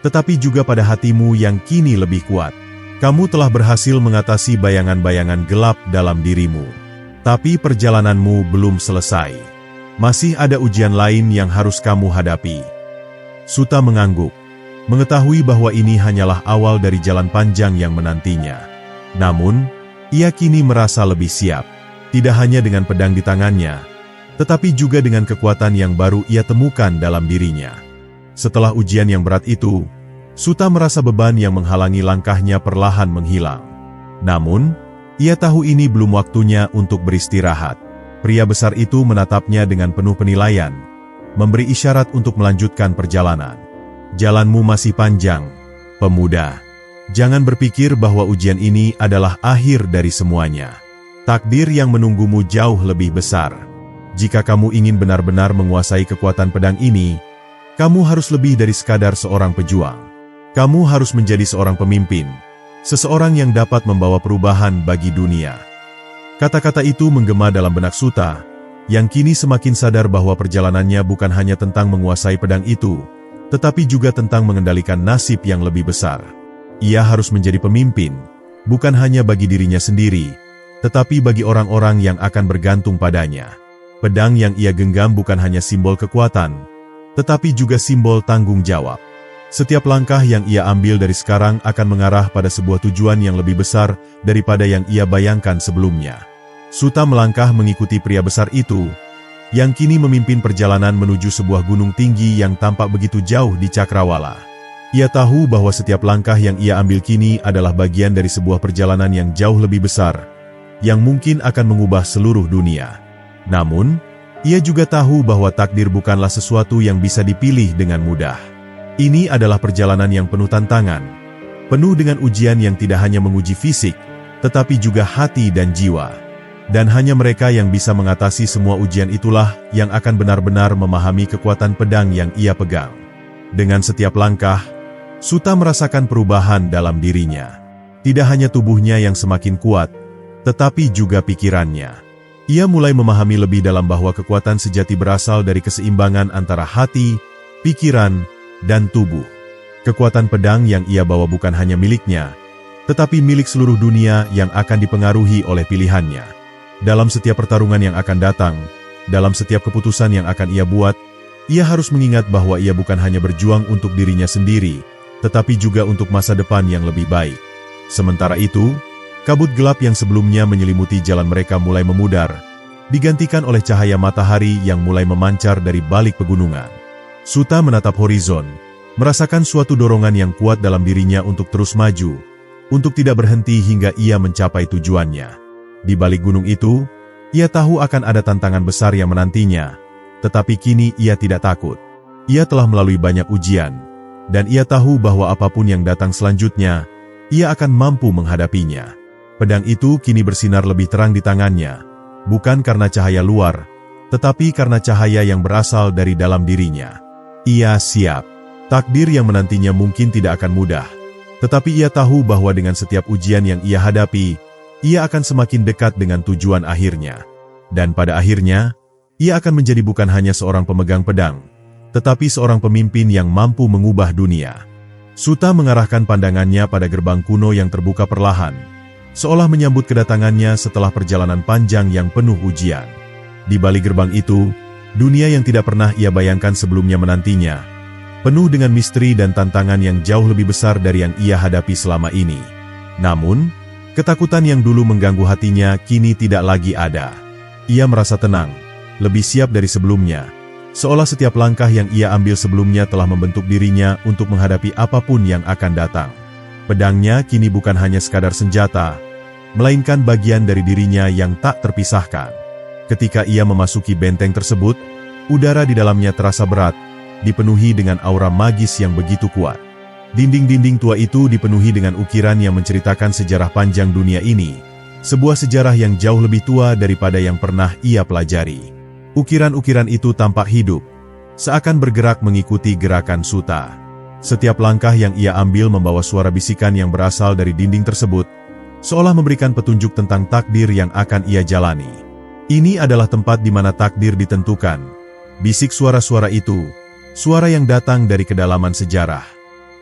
tetapi juga pada hatimu yang kini lebih kuat. Kamu telah berhasil mengatasi bayangan-bayangan gelap dalam dirimu. Tapi perjalananmu belum selesai. Masih ada ujian lain yang harus kamu hadapi." Suta mengangguk, mengetahui bahwa ini hanyalah awal dari jalan panjang yang menantinya. Namun, ia kini merasa lebih siap, tidak hanya dengan pedang di tangannya, tetapi juga dengan kekuatan yang baru ia temukan dalam dirinya. Setelah ujian yang berat itu, Suta merasa beban yang menghalangi langkahnya perlahan menghilang. Namun, ia tahu ini belum waktunya untuk beristirahat. Pria besar itu menatapnya dengan penuh penilaian, memberi isyarat untuk melanjutkan perjalanan. "Jalanmu masih panjang, pemuda. Jangan berpikir bahwa ujian ini adalah akhir dari semuanya. Takdir yang menunggumu jauh lebih besar. Jika kamu ingin benar-benar menguasai kekuatan pedang ini, kamu harus lebih dari sekadar seorang pejuang. Kamu harus menjadi seorang pemimpin, seseorang yang dapat membawa perubahan bagi dunia. Kata-kata itu menggema dalam benak Suta, yang kini semakin sadar bahwa perjalanannya bukan hanya tentang menguasai pedang itu, tetapi juga tentang mengendalikan nasib yang lebih besar. Ia harus menjadi pemimpin, bukan hanya bagi dirinya sendiri, tetapi bagi orang-orang yang akan bergantung padanya. Pedang yang ia genggam bukan hanya simbol kekuatan, tetapi juga simbol tanggung jawab. Setiap langkah yang ia ambil dari sekarang akan mengarah pada sebuah tujuan yang lebih besar daripada yang ia bayangkan sebelumnya. Suta melangkah mengikuti pria besar itu, yang kini memimpin perjalanan menuju sebuah gunung tinggi yang tampak begitu jauh di Cakrawala. Ia tahu bahwa setiap langkah yang ia ambil kini adalah bagian dari sebuah perjalanan yang jauh lebih besar, yang mungkin akan mengubah seluruh dunia. Namun, ia juga tahu bahwa takdir bukanlah sesuatu yang bisa dipilih dengan mudah. Ini adalah perjalanan yang penuh tantangan, penuh dengan ujian yang tidak hanya menguji fisik, tetapi juga hati dan jiwa. Dan hanya mereka yang bisa mengatasi semua ujian itulah yang akan benar-benar memahami kekuatan pedang yang ia pegang. Dengan setiap langkah, Suta merasakan perubahan dalam dirinya. Tidak hanya tubuhnya yang semakin kuat, tetapi juga pikirannya. Ia mulai memahami lebih dalam bahwa kekuatan sejati berasal dari keseimbangan antara hati, pikiran, dan tubuh. Kekuatan pedang yang ia bawa bukan hanya miliknya, tetapi milik seluruh dunia yang akan dipengaruhi oleh pilihannya. Dalam setiap pertarungan yang akan datang, dalam setiap keputusan yang akan ia buat, ia harus mengingat bahwa ia bukan hanya berjuang untuk dirinya sendiri, tetapi juga untuk masa depan yang lebih baik. Sementara itu, kabut gelap yang sebelumnya menyelimuti jalan mereka mulai memudar, digantikan oleh cahaya matahari yang mulai memancar dari balik pegunungan. Suta menatap horizon, merasakan suatu dorongan yang kuat dalam dirinya untuk terus maju, untuk tidak berhenti hingga ia mencapai tujuannya. Di balik gunung itu, ia tahu akan ada tantangan besar yang menantinya, tetapi kini ia tidak takut. Ia telah melalui banyak ujian, dan ia tahu bahwa apapun yang datang selanjutnya, ia akan mampu menghadapinya. Pedang itu kini bersinar lebih terang di tangannya, bukan karena cahaya luar, tetapi karena cahaya yang berasal dari dalam dirinya. Ia siap. Takdir yang menantinya mungkin tidak akan mudah, tetapi ia tahu bahwa dengan setiap ujian yang ia hadapi, ia akan semakin dekat dengan tujuan akhirnya. Dan pada akhirnya, ia akan menjadi bukan hanya seorang pemegang pedang, tetapi seorang pemimpin yang mampu mengubah dunia. Suta mengarahkan pandangannya pada gerbang kuno yang terbuka perlahan, seolah menyambut kedatangannya setelah perjalanan panjang yang penuh ujian. Di balik gerbang itu, dunia yang tidak pernah ia bayangkan sebelumnya menantinya, penuh dengan misteri dan tantangan yang jauh lebih besar dari yang ia hadapi selama ini. Namun, ketakutan yang dulu mengganggu hatinya kini tidak lagi ada. Ia merasa tenang, lebih siap dari sebelumnya, seolah setiap langkah yang ia ambil sebelumnya telah membentuk dirinya untuk menghadapi apapun yang akan datang. Pedangnya kini bukan hanya sekadar senjata, melainkan bagian dari dirinya yang tak terpisahkan. Ketika ia memasuki benteng tersebut, udara di dalamnya terasa berat, dipenuhi dengan aura magis yang begitu kuat. Dinding-dinding tua itu dipenuhi dengan ukiran yang menceritakan sejarah panjang dunia ini, sebuah sejarah yang jauh lebih tua daripada yang pernah ia pelajari. Ukiran-ukiran itu tampak hidup, seakan bergerak mengikuti gerakan Suta. Setiap langkah yang ia ambil membawa suara bisikan yang berasal dari dinding tersebut, seolah memberikan petunjuk tentang takdir yang akan ia jalani. Ini adalah tempat di mana takdir ditentukan. Bisik suara-suara itu, suara yang datang dari kedalaman sejarah.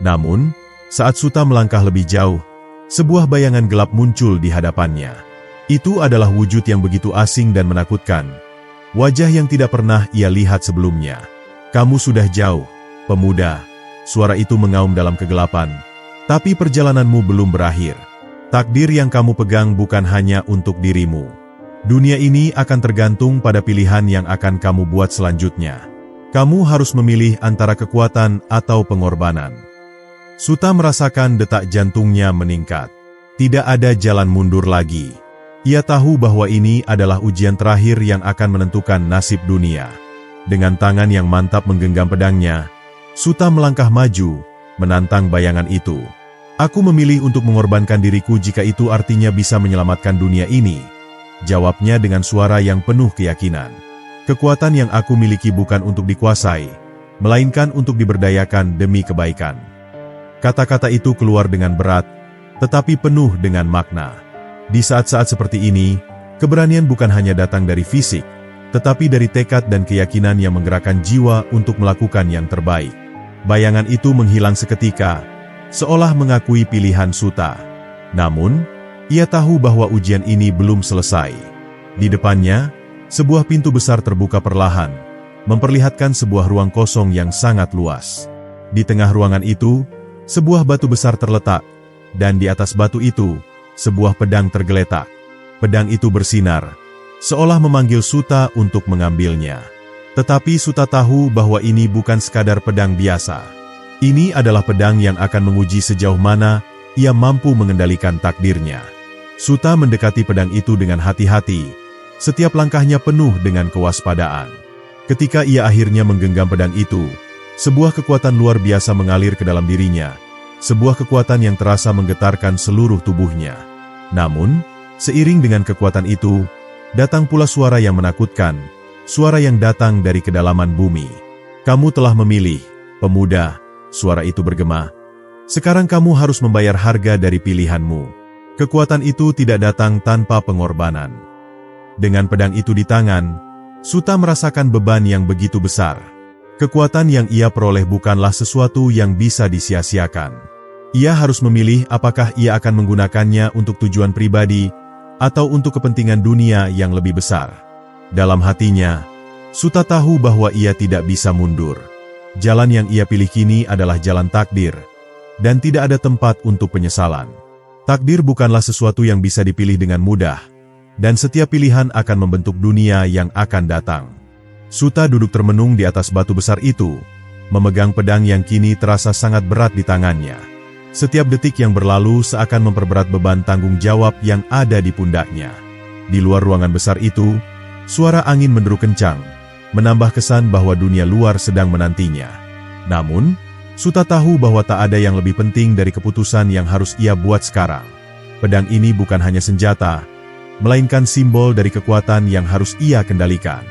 Namun, saat Suta melangkah lebih jauh, sebuah bayangan gelap muncul di hadapannya. Itu adalah wujud yang begitu asing dan menakutkan. Wajah yang tidak pernah ia lihat sebelumnya. "Kamu sudah jauh, pemuda," suara itu mengaum dalam kegelapan. "Tapi perjalananmu belum berakhir. Takdir yang kamu pegang bukan hanya untuk dirimu. Dunia ini akan tergantung pada pilihan yang akan kamu buat selanjutnya. Kamu harus memilih antara kekuatan atau pengorbanan." Suta merasakan detak jantungnya meningkat. Tidak ada jalan mundur lagi. Ia tahu bahwa ini adalah ujian terakhir yang akan menentukan nasib dunia. Dengan tangan yang mantap menggenggam pedangnya, Suta melangkah maju, menantang bayangan itu. Aku memilih untuk mengorbankan diriku jika itu artinya bisa menyelamatkan dunia ini, jawabnya dengan suara yang penuh keyakinan. Kekuatan yang aku miliki bukan untuk dikuasai, melainkan untuk diberdayakan demi kebaikan. Kata-kata itu keluar dengan berat, tetapi penuh dengan makna. Di saat-saat seperti ini, keberanian bukan hanya datang dari fisik, tetapi dari tekad dan keyakinan yang menggerakkan jiwa untuk melakukan yang terbaik. Bayangan itu menghilang seketika, seolah mengakui pilihan Suta. Namun, ia tahu bahwa ujian ini belum selesai. Di depannya, sebuah pintu besar terbuka perlahan, memperlihatkan sebuah ruang kosong yang sangat luas. Di tengah ruangan itu, sebuah batu besar terletak, dan di atas batu itu, sebuah pedang tergeletak. Pedang itu bersinar, seolah memanggil Suta untuk mengambilnya. Tetapi Suta tahu bahwa ini bukan sekadar pedang biasa. Ini adalah pedang yang akan menguji sejauh mana ia mampu mengendalikan takdirnya. Suta mendekati pedang itu dengan hati-hati, setiap langkahnya penuh dengan kewaspadaan. Ketika ia akhirnya menggenggam pedang itu, sebuah kekuatan luar biasa mengalir ke dalam dirinya, sebuah kekuatan yang terasa menggetarkan seluruh tubuhnya. Namun, seiring dengan kekuatan itu, datang pula suara yang menakutkan, suara yang datang dari kedalaman bumi. "Kamu telah memilih, pemuda," suara itu bergema. "Sekarang kamu harus membayar harga dari pilihanmu." Kekuatan itu tidak datang tanpa pengorbanan. Dengan pedang itu di tangan, Suta merasakan beban yang begitu besar. Kekuatan yang ia peroleh bukanlah sesuatu yang bisa disia-siakan. Ia harus memilih apakah ia akan menggunakannya untuk tujuan pribadi atau untuk kepentingan dunia yang lebih besar. Dalam hatinya, Suta tahu bahwa ia tidak bisa mundur. Jalan yang ia pilih kini adalah jalan takdir, dan tidak ada tempat untuk penyesalan. Takdir bukanlah sesuatu yang bisa dipilih dengan mudah, dan setiap pilihan akan membentuk dunia yang akan datang. Suta duduk termenung di atas batu besar itu, memegang pedang yang kini terasa sangat berat di tangannya. Setiap detik yang berlalu seakan memperberat beban tanggung jawab yang ada di pundaknya. Di luar ruangan besar itu, suara angin menderu kencang, menambah kesan bahwa dunia luar sedang menantinya. Namun, Suta tahu bahwa tak ada yang lebih penting dari keputusan yang harus ia buat sekarang. Pedang ini bukan hanya senjata, melainkan simbol dari kekuatan yang harus ia kendalikan.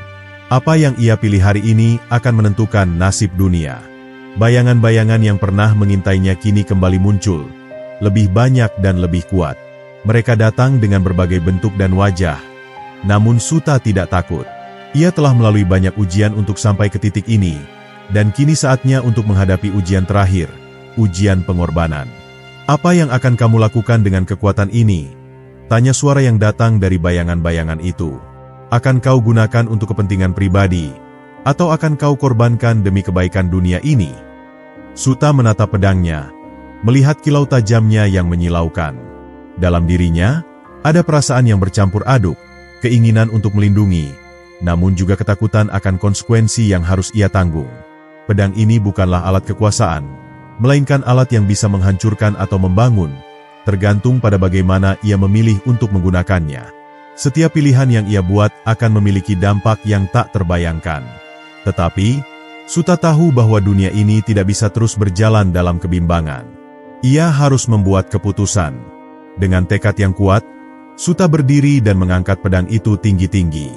Apa yang ia pilih hari ini akan menentukan nasib dunia. Bayangan-bayangan yang pernah mengintainya kini kembali muncul, lebih banyak dan lebih kuat. Mereka datang dengan berbagai bentuk dan wajah. Namun Suta tidak takut. Ia telah melalui banyak ujian untuk sampai ke titik ini, dan kini saatnya untuk menghadapi ujian terakhir, ujian pengorbanan. "Apa yang akan kamu lakukan dengan kekuatan ini?" tanya suara yang datang dari bayangan-bayangan itu. "Akan kau gunakan untuk kepentingan pribadi, atau akan kau korbankan demi kebaikan dunia ini?" Suta menatap pedangnya, melihat kilau tajamnya yang menyilaukan. Dalam dirinya, ada perasaan yang bercampur aduk, keinginan untuk melindungi, namun juga ketakutan akan konsekuensi yang harus ia tanggung. Pedang ini bukanlah alat kekuasaan, melainkan alat yang bisa menghancurkan atau membangun, tergantung pada bagaimana ia memilih untuk menggunakannya. Setiap pilihan yang ia buat akan memiliki dampak yang tak terbayangkan. Tetapi, Suta tahu bahwa dunia ini tidak bisa terus berjalan dalam kebimbangan. Ia harus membuat keputusan. Dengan tekad yang kuat, Suta berdiri dan mengangkat pedang itu tinggi-tinggi.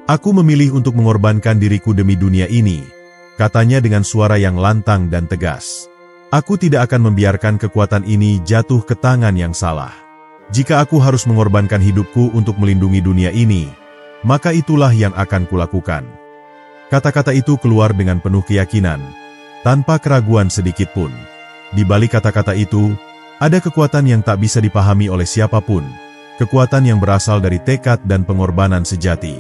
"Aku memilih untuk mengorbankan diriku demi dunia ini," katanya dengan suara yang lantang dan tegas. "Aku tidak akan membiarkan kekuatan ini jatuh ke tangan yang salah. Jika aku harus mengorbankan hidupku untuk melindungi dunia ini, maka itulah yang akan kulakukan." Kata-kata itu keluar dengan penuh keyakinan, tanpa keraguan sedikitpun. Di balik kata-kata itu, ada kekuatan yang tak bisa dipahami oleh siapapun, kekuatan yang berasal dari tekad dan pengorbanan sejati.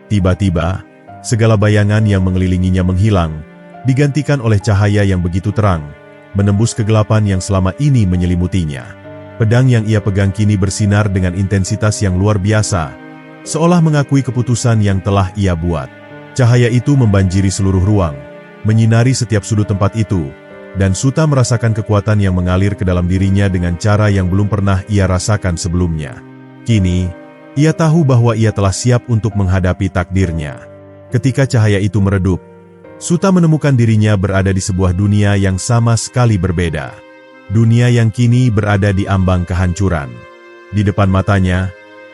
Tiba-tiba, segala bayangan yang mengelilinginya menghilang, digantikan oleh cahaya yang begitu terang, menembus kegelapan yang selama ini menyelimutinya. Pedang yang ia pegang kini bersinar dengan intensitas yang luar biasa, seolah mengakui keputusan yang telah ia buat. Cahaya itu membanjiri seluruh ruang, menyinari setiap sudut tempat itu, dan Suta merasakan kekuatan yang mengalir ke dalam dirinya dengan cara yang belum pernah ia rasakan sebelumnya. Kini, ia tahu bahwa ia telah siap untuk menghadapi takdirnya. Ketika cahaya itu meredup, Suta menemukan dirinya berada di sebuah dunia yang sama sekali berbeda. Dunia yang kini berada di ambang kehancuran. Di depan matanya,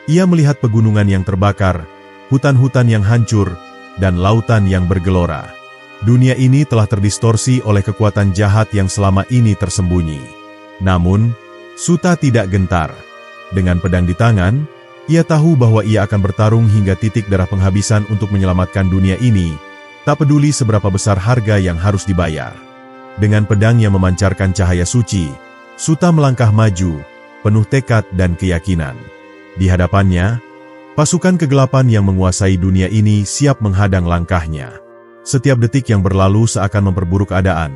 ia melihat pegunungan yang terbakar, hutan-hutan yang hancur, dan lautan yang bergelora. Dunia ini telah terdistorsi oleh kekuatan jahat yang selama ini tersembunyi. Namun, Suta tidak gentar. Dengan pedang di tangan, ia tahu bahwa ia akan bertarung hingga titik darah penghabisan untuk menyelamatkan dunia ini, tak peduli seberapa besar harga yang harus dibayar. Dengan pedang yang memancarkan cahaya suci, Suta melangkah maju, penuh tekad dan keyakinan. Di hadapannya, pasukan kegelapan yang menguasai dunia ini siap menghadang langkahnya. Setiap detik yang berlalu seakan memperburuk keadaan.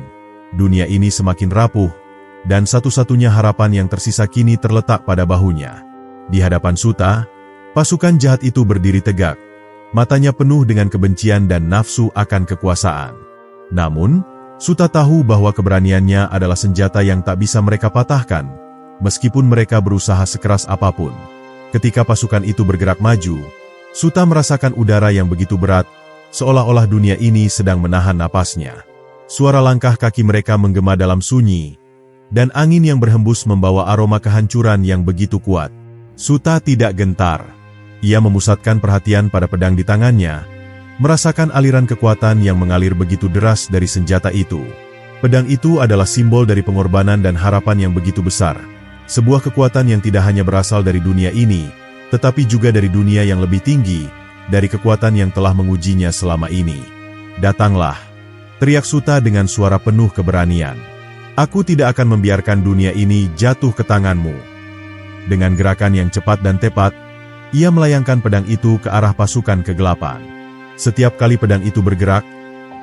Dunia ini semakin rapuh, dan satu-satunya harapan yang tersisa kini terletak pada bahunya. Di hadapan Suta, pasukan jahat itu berdiri tegak. Matanya penuh dengan kebencian dan nafsu akan kekuasaan. Namun, Suta tahu bahwa keberaniannya adalah senjata yang tak bisa mereka patahkan, meskipun mereka berusaha sekeras apapun. Ketika pasukan itu bergerak maju, Suta merasakan udara yang begitu berat, seolah-olah dunia ini sedang menahan napasnya. Suara langkah kaki mereka menggema dalam sunyi, dan angin yang berhembus membawa aroma kehancuran yang begitu kuat. Suta tidak gentar. Ia memusatkan perhatian pada pedang di tangannya, merasakan aliran kekuatan yang mengalir begitu deras dari senjata itu. Pedang itu adalah simbol dari pengorbanan dan harapan yang begitu besar. Sebuah kekuatan yang tidak hanya berasal dari dunia ini, tetapi juga dari dunia yang lebih tinggi, dari kekuatan yang telah mengujinya selama ini. "Datanglah," teriak Suta dengan suara penuh keberanian. "Aku tidak akan membiarkan dunia ini jatuh ke tanganmu." Dengan gerakan yang cepat dan tepat, ia melayangkan pedang itu ke arah pasukan kegelapan. Setiap kali pedang itu bergerak,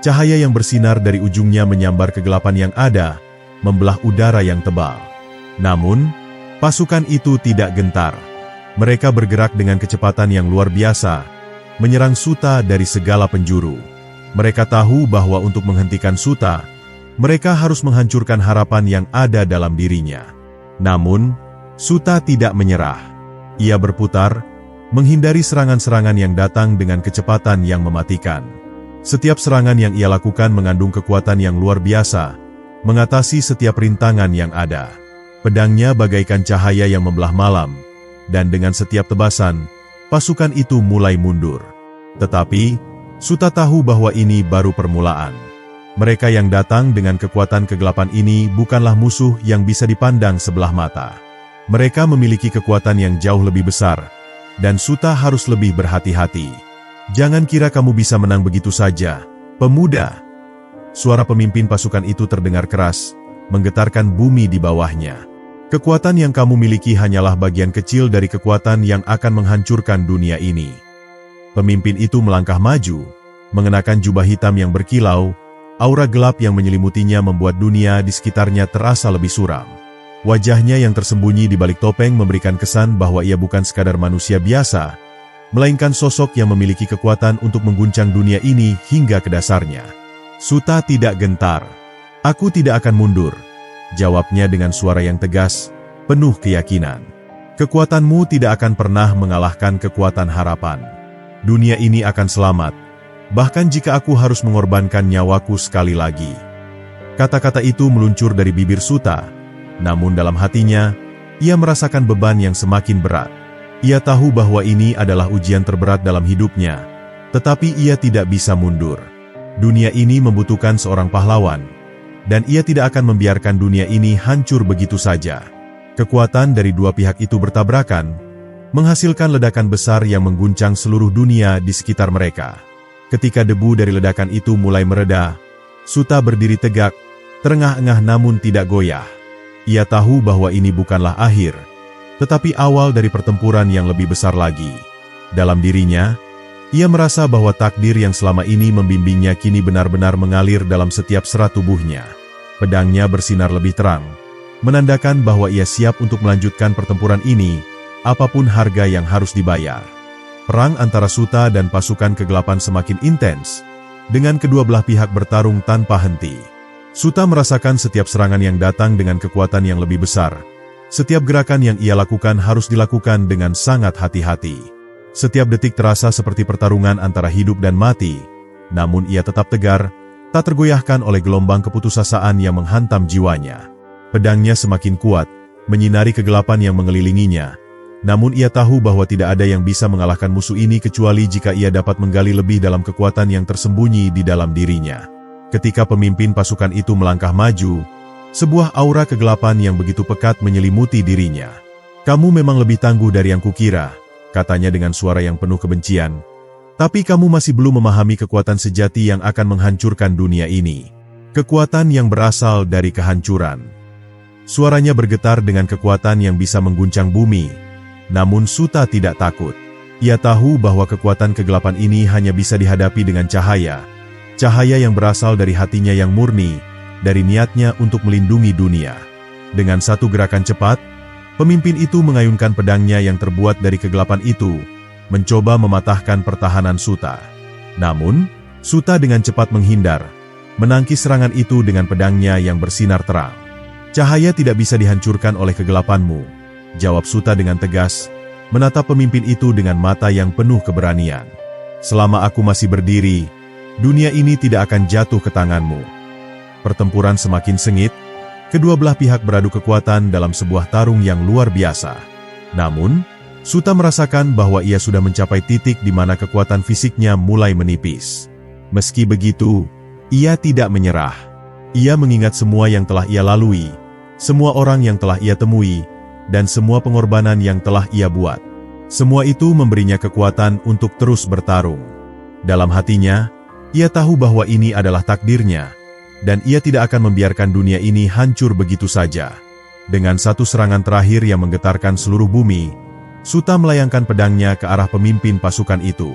cahaya yang bersinar dari ujungnya menyambar kegelapan yang ada, membelah udara yang tebal. Namun, pasukan itu tidak gentar. Mereka bergerak dengan kecepatan yang luar biasa, menyerang Suta dari segala penjuru. Mereka tahu bahwa untuk menghentikan Suta, mereka harus menghancurkan harapan yang ada dalam dirinya. Namun, Suta tidak menyerah. Ia berputar, menghindari serangan-serangan yang datang dengan kecepatan yang mematikan. Setiap serangan yang ia lakukan mengandung kekuatan yang luar biasa, mengatasi setiap rintangan yang ada. Pedangnya bagaikan cahaya yang membelah malam, dan dengan setiap tebasan, pasukan itu mulai mundur. Tetapi, Suta tahu bahwa ini baru permulaan. Mereka yang datang dengan kekuatan kegelapan ini bukanlah musuh yang bisa dipandang sebelah mata. Mereka memiliki kekuatan yang jauh lebih besar, dan Suta harus lebih berhati-hati. "Jangan kira kamu bisa menang begitu saja, pemuda." Suara pemimpin pasukan itu terdengar keras, menggetarkan bumi di bawahnya. "Kekuatan yang kamu miliki hanyalah bagian kecil dari kekuatan yang akan menghancurkan dunia ini." Pemimpin itu melangkah maju, mengenakan jubah hitam yang berkilau, aura gelap yang menyelimutinya membuat dunia di sekitarnya terasa lebih suram. Wajahnya yang tersembunyi di balik topeng memberikan kesan bahwa ia bukan sekadar manusia biasa, melainkan sosok yang memiliki kekuatan untuk mengguncang dunia ini hingga ke dasarnya. Suta tidak gentar. "Aku tidak akan mundur," jawabnya dengan suara yang tegas, penuh keyakinan. "Kekuatanmu tidak akan pernah mengalahkan kekuatan harapan. Dunia ini akan selamat, bahkan jika aku harus mengorbankan nyawaku sekali lagi." Kata-kata itu meluncur dari bibir Suta, namun dalam hatinya, ia merasakan beban yang semakin berat. Ia tahu bahwa ini adalah ujian terberat dalam hidupnya, tetapi ia tidak bisa mundur. Dunia ini membutuhkan seorang pahlawan, dan ia tidak akan membiarkan dunia ini hancur begitu saja. Kekuatan dari dua pihak itu bertabrakan, menghasilkan ledakan besar yang mengguncang seluruh dunia di sekitar mereka. Ketika debu dari ledakan itu mulai mereda, Suta berdiri tegak, terengah-engah namun tidak goyah. Ia tahu bahwa ini bukanlah akhir, tetapi awal dari pertempuran yang lebih besar lagi. Dalam dirinya, ia merasa bahwa takdir yang selama ini membimbingnya kini benar-benar mengalir dalam setiap serat tubuhnya. Pedangnya bersinar lebih terang, menandakan bahwa ia siap untuk melanjutkan pertempuran ini, apapun harga yang harus dibayar. Perang antara Suta dan pasukan kegelapan semakin intens, dengan kedua belah pihak bertarung tanpa henti. Suta merasakan setiap serangan yang datang dengan kekuatan yang lebih besar. Setiap gerakan yang ia lakukan harus dilakukan dengan sangat hati-hati. Setiap detik terasa seperti pertarungan antara hidup dan mati, namun ia tetap tegar, tak tergoyahkan oleh gelombang keputusasaan yang menghantam jiwanya. Pedangnya semakin kuat, menyinari kegelapan yang mengelilinginya. Namun ia tahu bahwa tidak ada yang bisa mengalahkan musuh ini kecuali jika ia dapat menggali lebih dalam kekuatan yang tersembunyi di dalam dirinya. Ketika pemimpin pasukan itu melangkah maju, sebuah aura kegelapan yang begitu pekat menyelimuti dirinya. "Kamu memang lebih tangguh dari yang kukira," katanya dengan suara yang penuh kebencian. "Tapi kamu masih belum memahami kekuatan sejati yang akan menghancurkan dunia ini. Kekuatan yang berasal dari kehancuran." Suaranya bergetar dengan kekuatan yang bisa mengguncang bumi. Namun Suta tidak takut. Ia tahu bahwa kekuatan kegelapan ini hanya bisa dihadapi dengan cahaya. Cahaya yang berasal dari hatinya yang murni, dari niatnya untuk melindungi dunia. Dengan satu gerakan cepat, pemimpin itu mengayunkan pedangnya yang terbuat dari kegelapan itu, mencoba mematahkan pertahanan Suta. Namun, Suta dengan cepat menghindar, menangkis serangan itu dengan pedangnya yang bersinar terang. "Cahaya tidak bisa dihancurkan oleh kegelapanmu," jawab Suta dengan tegas, menatap pemimpin itu dengan mata yang penuh keberanian. "Selama aku masih berdiri, dunia ini tidak akan jatuh ke tanganmu." Pertempuran semakin sengit, kedua belah pihak beradu kekuatan dalam sebuah tarung yang luar biasa. Namun, Suta merasakan bahwa ia sudah mencapai titik di mana kekuatan fisiknya mulai menipis. Meski begitu, ia tidak menyerah. Ia mengingat semua yang telah ia lalui, semua orang yang telah ia temui, dan semua pengorbanan yang telah ia buat. Semua itu memberinya kekuatan untuk terus bertarung. Dalam hatinya, ia tahu bahwa ini adalah takdirnya, dan ia tidak akan membiarkan dunia ini hancur begitu saja. Dengan satu serangan terakhir yang menggetarkan seluruh bumi, Suta melayangkan pedangnya ke arah pemimpin pasukan itu.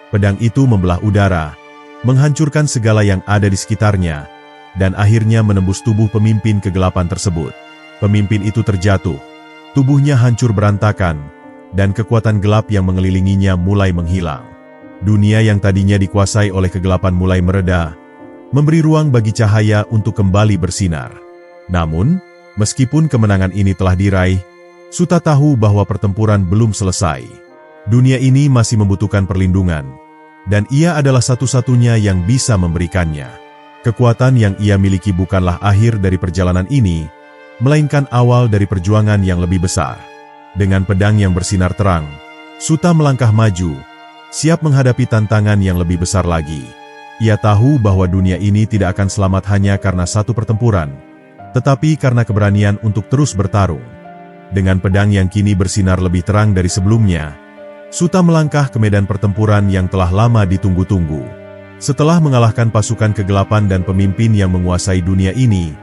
Pedang itu membelah udara, menghancurkan segala yang ada di sekitarnya, dan akhirnya menembus tubuh pemimpin kegelapan tersebut. Pemimpin itu terjatuh. Tubuhnya hancur berantakan, dan kekuatan gelap yang mengelilinginya mulai menghilang. Dunia yang tadinya dikuasai oleh kegelapan mulai mereda, memberi ruang bagi cahaya untuk kembali bersinar. Namun, meskipun kemenangan ini telah diraih, Suta tahu bahwa pertempuran belum selesai. Dunia ini masih membutuhkan perlindungan, dan ia adalah satu-satunya yang bisa memberikannya. Kekuatan yang ia miliki bukanlah akhir dari perjalanan ini, melainkan awal dari perjuangan yang lebih besar. Dengan pedang yang bersinar terang, Suta melangkah maju, siap menghadapi tantangan yang lebih besar lagi. Ia tahu bahwa dunia ini tidak akan selamat hanya karena satu pertempuran, tetapi karena keberanian untuk terus bertarung. Dengan pedang yang kini bersinar lebih terang dari sebelumnya, Suta melangkah ke medan pertempuran yang telah lama ditunggu-tunggu. Setelah mengalahkan pasukan kegelapan dan pemimpin yang menguasai dunia ini,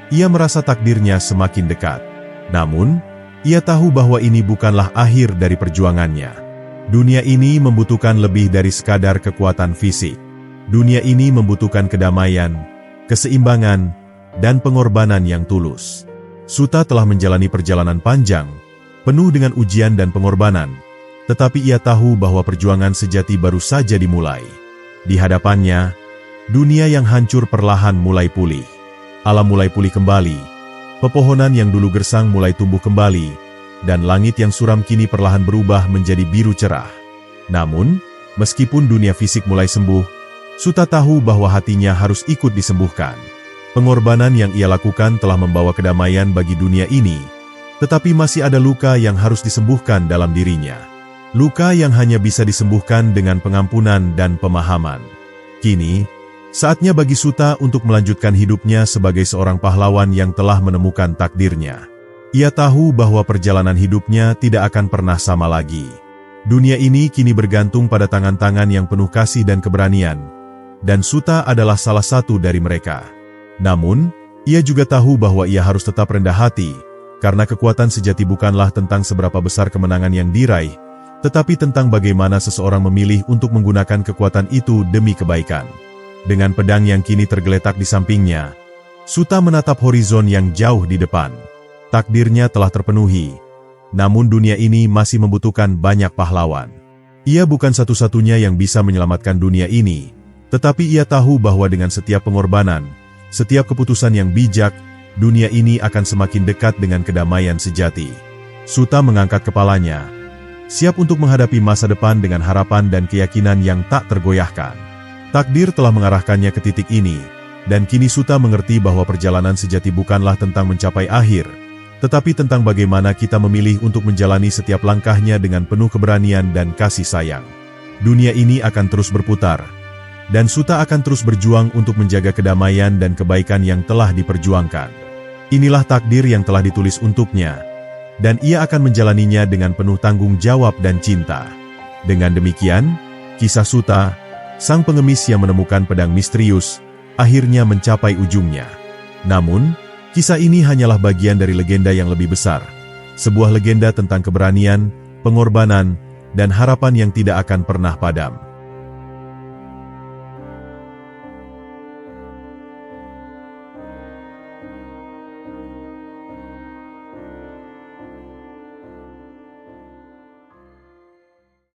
ia merasa takdirnya semakin dekat. Namun, ia tahu bahwa ini bukanlah akhir dari perjuangannya. Dunia ini membutuhkan lebih dari sekadar kekuatan fisik. Dunia ini membutuhkan kedamaian, keseimbangan, dan pengorbanan yang tulus. Suta telah menjalani perjalanan panjang, penuh dengan ujian dan pengorbanan, tetapi ia tahu bahwa perjuangan sejati baru saja dimulai. Di hadapannya, dunia yang hancur perlahan mulai pulih. Alam mulai pulih kembali, pepohonan yang dulu gersang mulai tumbuh kembali, dan langit yang suram kini perlahan berubah menjadi biru cerah. Namun, meskipun dunia fisik mulai sembuh, Suta tahu bahwa hatinya harus ikut disembuhkan. Pengorbanan yang ia lakukan telah membawa kedamaian bagi dunia ini, tetapi masih ada luka yang harus disembuhkan dalam dirinya. Luka yang hanya bisa disembuhkan dengan pengampunan dan pemahaman. Kini, saatnya bagi Suta untuk melanjutkan hidupnya sebagai seorang pahlawan yang telah menemukan takdirnya. Ia tahu bahwa perjalanan hidupnya tidak akan pernah sama lagi. Dunia ini kini bergantung pada tangan-tangan yang penuh kasih dan keberanian, dan Suta adalah salah satu dari mereka. Namun, ia juga tahu bahwa ia harus tetap rendah hati, karena kekuatan sejati bukanlah tentang seberapa besar kemenangan yang diraih, tetapi tentang bagaimana seseorang memilih untuk menggunakan kekuatan itu demi kebaikan. Dengan pedang yang kini tergeletak di sampingnya, Suta menatap horizon yang jauh di depan. Takdirnya telah terpenuhi, namun dunia ini masih membutuhkan banyak pahlawan. Ia bukan satu-satunya yang bisa menyelamatkan dunia ini, tetapi ia tahu bahwa dengan setiap pengorbanan, setiap keputusan yang bijak, dunia ini akan semakin dekat dengan kedamaian sejati. Suta mengangkat kepalanya, siap untuk menghadapi masa depan dengan harapan dan keyakinan yang tak tergoyahkan. Takdir telah mengarahkannya ke titik ini, Dan kini Suta mengerti bahwa perjalanan sejati bukanlah tentang mencapai akhir, tetapi tentang bagaimana kita memilih untuk menjalani setiap langkahnya dengan penuh keberanian dan kasih sayang. Dunia ini akan terus berputar, dan Suta akan terus berjuang untuk menjaga kedamaian dan kebaikan yang telah diperjuangkan. Inilah takdir yang telah ditulis untuknya, dan ia akan menjalaninya dengan penuh tanggung jawab dan cinta. Dengan demikian, kisah Suta, sang pengemis yang menemukan pedang misterius, akhirnya mencapai ujungnya. Namun, kisah ini hanyalah bagian dari legenda yang lebih besar. Sebuah legenda tentang keberanian, pengorbanan, dan harapan yang tidak akan pernah padam.